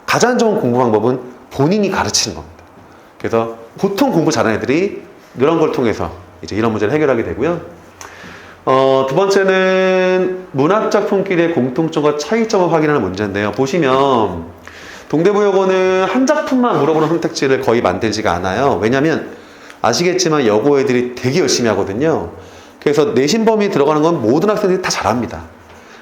가장 좋은 공부 방법은 본인이 가르치는 겁니다. 그래서 보통 공부 잘하는 애들이 이런 걸 통해서 이제 이런 문제를 해결하게 되고요. 두 번째는 문학작품끼리의 공통점과 차이점을 확인하는 문제인데요. 보시면 동대부여고는 한 작품만 물어보는 선택지를 거의 만들지가 않아요. 왜냐하면 아시겠지만 여고 애들이 되게 열심히 하거든요. 그래서 내신 범위 들어가는 건 모든 학생들이 다 잘합니다.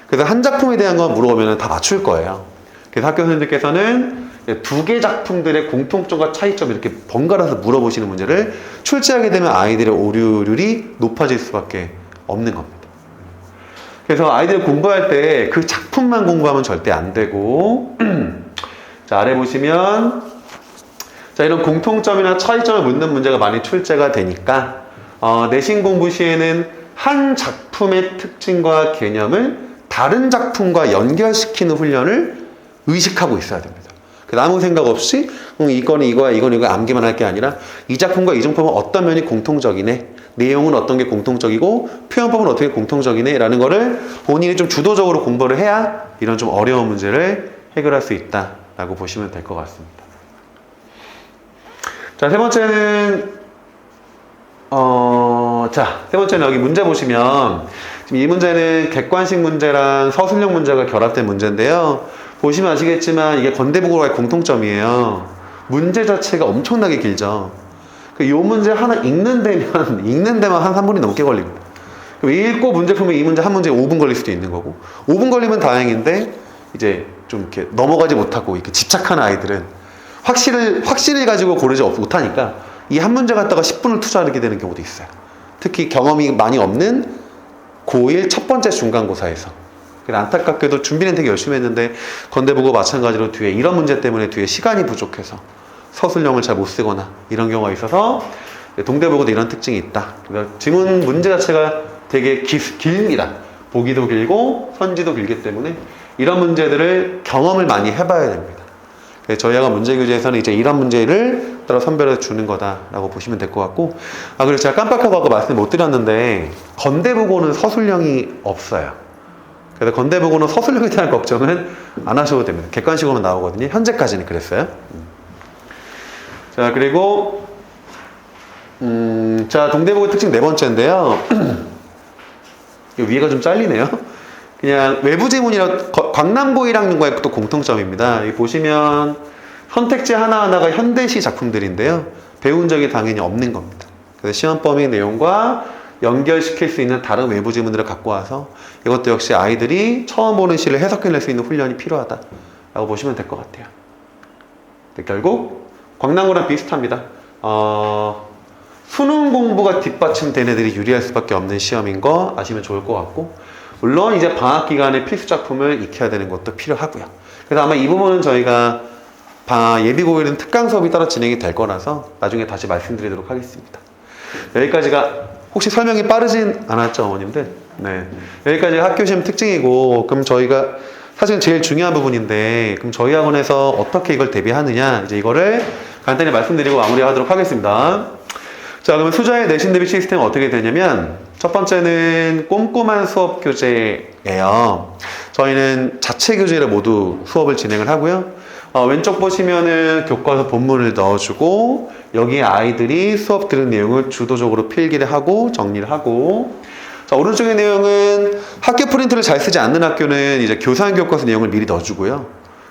그래서 한 작품에 대한 건 물어보면 다 맞출 거예요. 그래서 학교 선생님들께서는 2개 작품들의 공통점과 차이점 이렇게 번갈아서 물어보시는 문제를 출제하게 되면 아이들의 오류율이 높아질 수밖에 없는 겁니다. 그래서 아이들 공부할 때 그 작품만 공부하면 절대 안 되고 자, 아래 보시면 자, 이런 공통점이나 차이점을 묻는 문제가 많이 출제가 되니까 내신 공부 시에는 한 작품의 특징과 개념을 다른 작품과 연결시키는 훈련을 의식하고 있어야 됩니다. 아무 생각 없이 이거는 이거야, 이거는 이거 암기만 할 게 아니라 이 작품과 이 작품은 어떤 면이 공통적이네, 내용은 어떤 게 공통적이고 표현법은 어떻게 공통적이네 라는 거를 본인이 좀 주도적으로 공부를 해야 이런 좀 어려운 문제를 해결할 수 있다라고 보시면 될 것 같습니다. 자, 세 번째는 세 번째는 여기 문제 보시면 지금 이 문제는 객관식 문제랑 서술형 문제가 결합된 문제인데요. 보시면 아시겠지만 이게 건대보고와의 공통점이에요. 문제 자체가 엄청나게 길죠. 이 문제 하나 읽는 데만 한 3분이 넘게 걸립니다. 읽고 문제 풀면 이 문제 한 문제에 5분 걸릴 수도 있는 거고 5분 걸리면 다행인데 이제 좀 이렇게 넘어가지 못하고 이렇게 집착하는 아이들은 확실히 가지고 고르지 못하니까 이 한 문제 갖다가 10분을 투자하게 되는 경우도 있어요. 특히 경험이 많이 없는 고1 첫 번째 중간고사에서. 안타깝게도 준비는 되게 열심히 했는데 건대보고 마찬가지로 뒤에 이런 문제 때문에 뒤에 시간이 부족해서 서술형을 잘 못 쓰거나 이런 경우가 있어서 동대보고도 이런 특징이 있다. 그러니까 지문 문제 자체가 되게 깁니다. 보기도 길고 선지도 길기 때문에 이런 문제들을 경험을 많이 해봐야 됩니다. 그래서 저희 학원 문제교재에서는 이제 이런 문제를 따라 선별해서 주는 거다라고 보시면 될 것 같고, 그리고 제가 깜빡하고 아까 말씀 못 드렸는데 건대보고는 서술형이 없어요. 그래서 건대보고는 서술형에 대한 걱정은 안 하셔도 됩니다. 객관식으로만 나오거든요. 현재까지는 그랬어요. 자, 그리고 자, 동대보고 특징 네 번째인데요. 위에가 좀 잘리네요. 그냥 외부 지문이라 광남고 1학년과의 또 공통점입니다. 여기 보시면 선택지 하나하나가 현대시 작품들인데요. 배운 적이 당연히 없는 겁니다. 그래서 시험 범위 내용과 연결시킬 수 있는 다른 외부 지문들을 갖고 와서 이것도 역시 아이들이 처음 보는 시를 해석해낼 수 있는 훈련이 필요하다라고 보시면 될 것 같아요. 결국 광남고랑 비슷합니다. 수능 공부가 뒷받침된 애들이 유리할 수밖에 없는 시험인 거 아시면 좋을 것 같고, 물론 이제 방학 기간에 필수 작품을 익혀야 되는 것도 필요하고요. 그래서 아마 이 부분은 저희가 예비고일은 특강 수업이 따로 진행이 될 거라서 나중에 다시 말씀드리도록 하겠습니다. 여기까지가 혹시 설명이 빠르진 않았죠, 어머님들? 네. 여기까지가 학교 시험 특징이고, 그럼 저희가 사실 제일 중요한 부분인데, 그럼 저희 학원에서 어떻게 이걸 대비하느냐, 이제 이거를 간단히 말씀드리고 마무리하도록 하겠습니다. 자, 그러면 수자의 내신 대비 시스템은 어떻게 되냐면, 첫 번째는 꼼꼼한 수업 교재예요. 저희는 자체 교재를 모두 수업을 진행을 하고요. 왼쪽 보시면은 교과서 본문을 넣어주고, 여기에 아이들이 수업 들은 내용을 주도적으로 필기를 하고 정리를 하고, 자, 오른쪽의 내용은 학교 프린트를 잘 쓰지 않는 학교는 이제 교사한 교과서 내용을 미리 넣어주고요.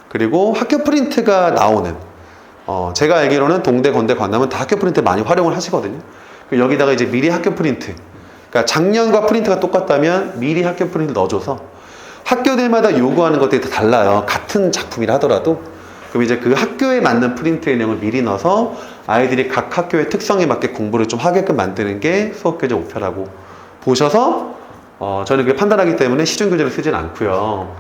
그리고 학교 프린트가 나오는, 제가 알기로는 동대, 건대, 관남은 다 학교 프린트 많이 활용을 하시거든요. 여기다가 이제 미리 학교 프린트, 그러니까 작년과 프린트가 똑같다면 미리 학교 프린트 넣어줘서 학교들마다 요구하는 것들이 다 달라요. 같은 작품이라 하더라도. 그럼 이제 그 학교에 맞는 프린트의 내용을 미리 넣어서 아이들이 각 학교의 특성에 맞게 공부를 좀 하게끔 만드는 게 수업교재 목표라고 보셔서 저는 그게 판단하기 때문에 시중교재를 쓰진 않고요.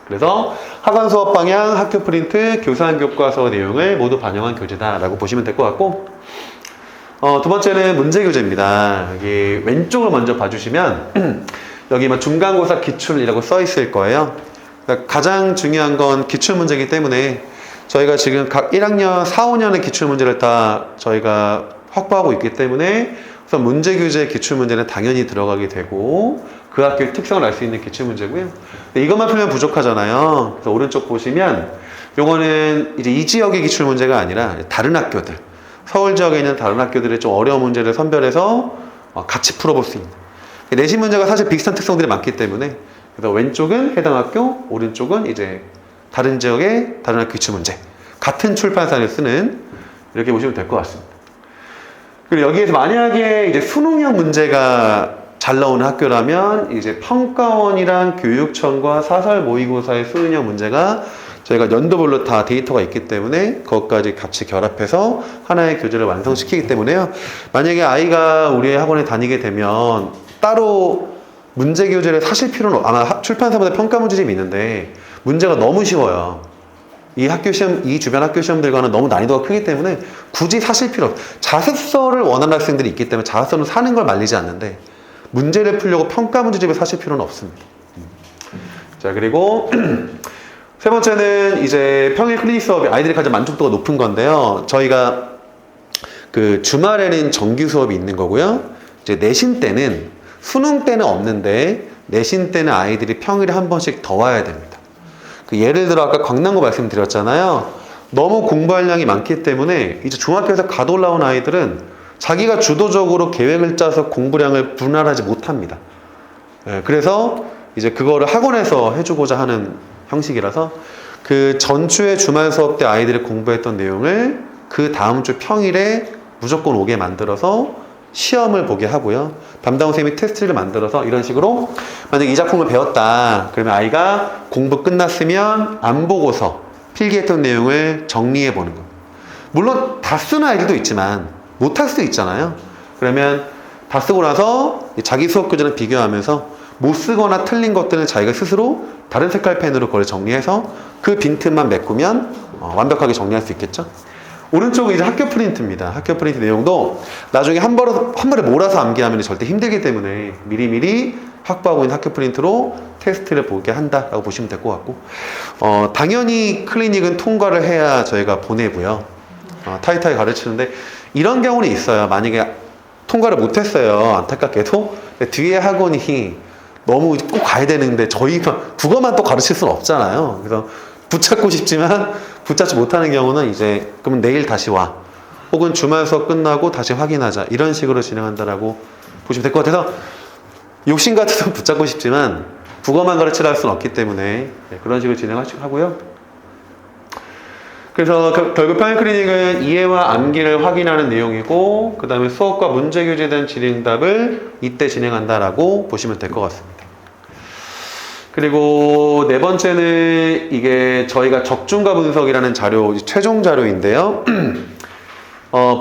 그래서 학원 수업 방향, 학교 프린트, 교사한 교과서 내용을 모두 반영한 교재다라고 보시면 될 것 같고, 두 번째는 문제교재입니다. 여기 왼쪽을 먼저 봐주시면 여기 중간고사 기출이라고 써 있을 거예요. 그러니까 가장 중요한 건 기출문제이기 때문에 저희가 지금 각 1학년 4, 5년의 기출문제를 다 저희가 확보하고 있기 때문에 우선 문제교재 기출문제는 당연히 들어가게 되고 그 학교의 특성을 알 수 있는 기출문제고요. 이것만 풀면 부족하잖아요. 그래서 오른쪽 보시면 요거는 이제 이 지역의 기출문제가 아니라 다른 학교들, 서울 지역에 있는 다른 학교들의 좀 어려운 문제를 선별해서 같이 풀어볼 수 있는, 내신 문제가 사실 비슷한 특성들이 많기 때문에 그래서 왼쪽은 해당 학교, 오른쪽은 이제 다른 지역의 다른 학교 기출문제, 같은 출판사를 쓰는, 이렇게 보시면 될 것 같습니다. 그리고 여기에서 만약에 이제 수능형 문제가 잘 나오는 학교라면 이제 평가원이랑 교육청과 사설 모의고사의 수능형 문제가 저희가 연도별로 다 데이터가 있기 때문에 그것까지 같이 결합해서 하나의 교재를 완성시키기 때문에요. 만약에 아이가 우리 학원에 다니게 되면 따로 문제 교재를 사실 필요는 아마 출판사마다 평가 문제집이 있는데 문제가 너무 쉬워요. 이 학교 시험, 이 주변 학교 시험들과는 너무 난이도가 크기 때문에 굳이 사실 필요 없어요. 자습서를 원하는 학생들이 있기 때문에 자습서는 사는 걸 말리지 않는데 문제를 풀려고 평가 문제집을 사실 필요는 없습니다. 자, 그리고 세 번째는 이제 평일 클리닉 수업이 아이들이 가장 만족도가 높은 건데요. 저희가 그 주말에는 정규 수업이 있는 거고요. 이제 내신 때는, 수능 때는 없는데 내신 때는 아이들이 평일에 한 번씩 더 와야 됩니다. 그 예를 들어 아까 광남고 말씀드렸잖아요. 너무 공부할 양이 많기 때문에 이제 중학교에서 갓 올라온 아이들은 자기가 주도적으로 계획을 짜서 공부량을 분할하지 못합니다. 그래서 이제 그거를 학원에서 해주고자 하는 형식이라서 그 전주에 주말 수업 때 아이들이 공부했던 내용을 그 다음 주 평일에 무조건 오게 만들어서 시험을 보게 하고요. 담당 선생님이 테스트를 만들어서 이런 식으로 만약에 이 작품을 배웠다 그러면 아이가 공부 끝났으면 안 보고서 필기했던 내용을 정리해 보는 거. 물론 다 쓰는 아이들도 있지만 못할 수도 있잖아요. 그러면 다 쓰고 나서 자기 수업 교재랑 비교하면서 못 쓰거나 틀린 것들은 자기가 스스로 다른 색깔 펜으로 그걸 정리해서 그 빈틈만 메꾸면 완벽하게 정리할 수 있겠죠. 오른쪽은 이제 학교 프린트입니다. 학교 프린트 내용도 나중에 한 번에 몰아서 암기하면 절대 힘들기 때문에 미리미리 확보하고 있는 학교 프린트로 테스트를 보게 한다라고 보시면 될 것 같고, 당연히 클리닉은 통과를 해야 저희가 보내고요. 타이트하게 가르치는데 이런 경우는 있어요. 만약에 통과를 못했어요. 안타깝게도. 뒤에 학원이 너무 꼭 가야 되는데 저희가 국어만 또 가르칠 수는 없잖아요. 그래서 붙잡고 싶지만 붙잡지 못하는 경우는 이제 그러면 내일 다시 와. 혹은 주말 수업 끝나고 다시 확인하자. 이런 식으로 진행한다라고 보시면 될 것 같아서 욕심 같아서 붙잡고 싶지만 국어만 가르치라 할 수는 없기 때문에 그런 식으로 진행하고요. 그래서 결국 평행 클리닉은 이해와 암기를 확인하는 내용이고 그 다음에 수업과 문제 교재에 대한 질의응답을 이때 진행한다라고 보시면 될 것 같습니다. 그리고 네 번째는 이게 저희가 적중가 분석이라는 자료, 최종 자료인데요.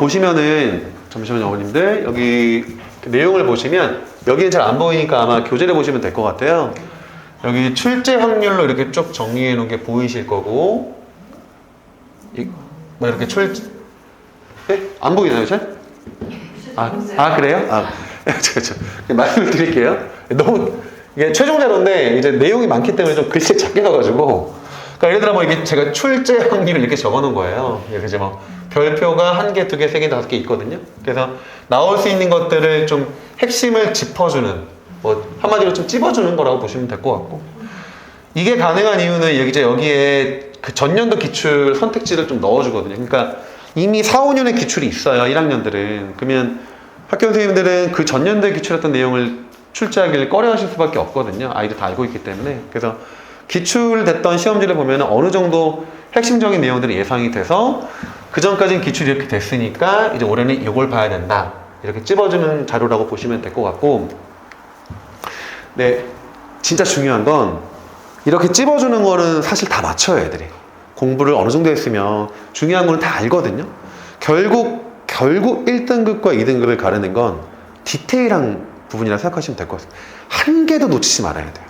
보시면은 잠시만요 어머님들 여기 내용을 보시면 여기는 잘 안 보이니까 아마 교재를 보시면 될 것 같아요. 여기 출제 확률로 이렇게 쭉 정리해 놓은 게 보이실 거고 이렇게 네? 안 보이나요 잘? 그래요? 말씀을 드릴게요. 너무 이게 최종 자료인데 이제 내용이 많기 때문에 좀 글씨 작게 넣어가지고 그러니까 예를 들어 뭐 이게 제가 출제 확률을 이렇게 적어 놓은 거예요. 그래서 뭐 별표가 1개, 2개, 3개, 5개 있거든요. 그래서 나올 수 있는 것들을 좀 핵심을 짚어주는 뭐 한마디로 좀 찝어주는 거라고 보시면 될 것 같고 이게 가능한 이유는 여기에 그 전년도 기출 선택지를 좀 넣어주거든요. 그러니까 이미 4, 5년의 기출이 있어요. 1학년들은. 그러면 학교 선생님들은 그 전년도에 기출했던 내용을 출제하기를 꺼려하실 수밖에 없거든요. 아이들 다 알고 있기 때문에. 그래서 기출됐던 시험지를 보면 어느 정도 핵심적인 내용들이 예상이 돼서 그 전까지는 기출이 이렇게 됐으니까 이제 올해는 이걸 봐야 된다. 이렇게 찝어주는 자료라고 보시면 될 것 같고 네, 진짜 중요한 건 이렇게 찝어주는 거는 사실 다 맞춰요, 애들이. 공부를 어느 정도 했으면 중요한 거는 다 알거든요. 결국 1등급과 2등급을 가르는 건 디테일한 부분이라 생각하시면 될 것 같습니다. 한 개도 놓치지 말아야 돼요.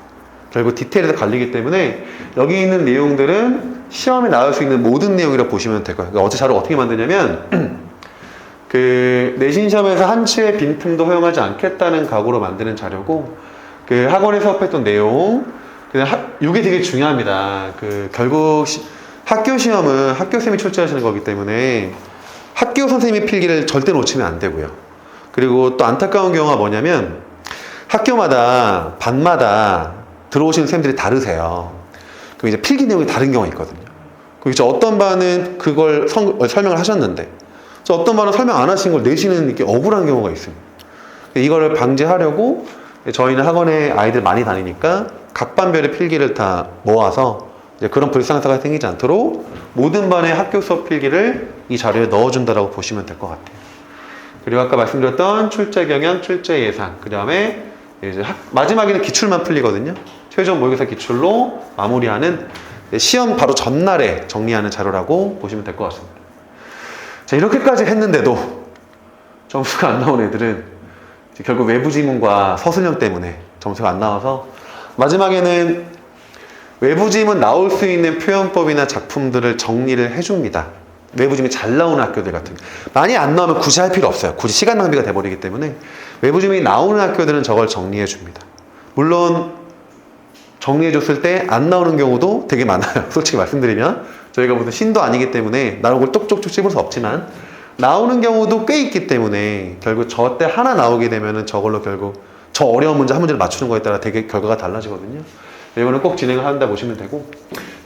결국 디테일에서 갈리기 때문에 여기 있는 내용들은 시험에 나올 수 있는 모든 내용이라고 보시면 될 거예요. 그러니까 어제 자료 어떻게 만드냐면 그 내신 시험에서 한 치의 빈틈도 허용하지 않겠다는 각오로 만드는 자료고 그 학원에서 수업했던 내용 이게 되게 중요합니다. 결국 학교 시험은 학교 선생님이 출제하시는 거기 때문에 학교 선생님의 필기를 절대 놓치면 안 되고요. 그리고 또 안타까운 경우가 뭐냐면 학교마다 반마다 들어오시는 선생님들이 다르세요. 그럼 이제 필기 내용이 다른 경우가 있거든요. 그럼 이제 어떤 반은 그걸 설명을 하셨는데 어떤 반은 설명 안 하신 걸 내시는 이렇게 억울한 경우가 있습니다. 이거를 방지하려고 저희는 학원에 아이들 많이 다니니까 각 반별의 필기를 다 모아서 이제 그런 불상사가 생기지 않도록 모든 반의 학교 수업 필기를 이 자료에 넣어준다라고 보시면 될 것 같아요. 그리고 아까 말씀드렸던 출제 경향, 출제 예상, 그 다음에 이제 마지막에는 기출만 풀리거든요. 최종 모의고사 기출로 마무리하는 시험 바로 전날에 정리하는 자료라고 보시면 될 것 같습니다. 자, 이렇게까지 했는데도 점수가 안 나온 애들은 결국 외부 지문과 서술형 때문에 점수가 안 나와서 마지막에는 외부 지문 나올 수 있는 표현법이나 작품들을 정리를 해줍니다. 외부 지문이 잘 나오는 학교들 같은 많이 안 나오면 굳이 할 필요 없어요. 굳이 시간 낭비가 돼버리기 때문에 외부 지문이 나오는 학교들은 저걸 정리해 줍니다. 물론 정리해 줬을 때 안 나오는 경우도 되게 많아요. 솔직히 말씀드리면 저희가 무슨 신도 아니기 때문에 나오는 걸 똑똑똑 씹을 수 없지만 나오는 경우도 꽤 있기 때문에 결국 저 때 하나 나오게 되면은 저걸로 결국 저 어려운 문제 한 문제를 맞추는 거에 따라 되게 결과가 달라지거든요. 이거는 꼭 진행을 한다 보시면 되고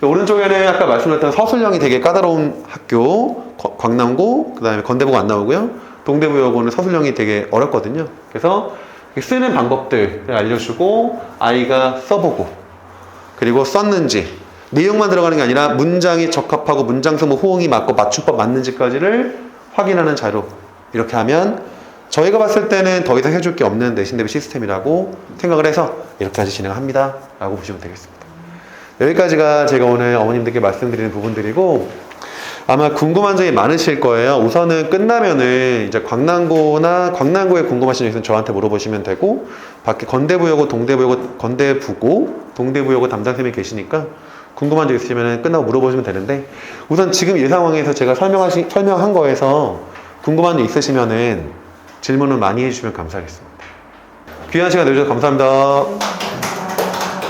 오른쪽에는 아까 말씀드렸던 서술형이 되게 까다로운 학교 광남고 그 다음에 건대부가 안 나오고요. 동대부여고는 서술형이 되게 어렵거든요. 그래서 쓰는 방법들을 알려주고 아이가 써보고 그리고 썼는지 내용만 들어가는 게 아니라 문장이 적합하고 문장성무 호응이 맞고 맞춤법 맞는지까지를 확인하는 자료. 이렇게 하면 저희가 봤을 때는 더 이상 해줄 게 없는 내신 대비 시스템이라고 생각을 해서 이렇게까지 진행합니다 라고 보시면 되겠습니다. 여기까지가 제가 오늘 어머님들께 말씀드리는 부분들이고 아마 궁금한 점이 많으실 거예요. 우선은 끝나면은 이제 광남고에 궁금하신 점 있으면 저한테 물어보시면 되고 밖에 건대부여고, 동대부여고, 건대부고, 동대부여고 담당 선생님이 계시니까 궁금한 점 있으시면 끝나고 물어보시면 되는데 우선 지금 이 상황에서 제가 설명한 거에서 궁금한 점 있으시면은 질문을 많이 해주시면 감사하겠습니다. 귀한 시간 내주셔서 감사합니다.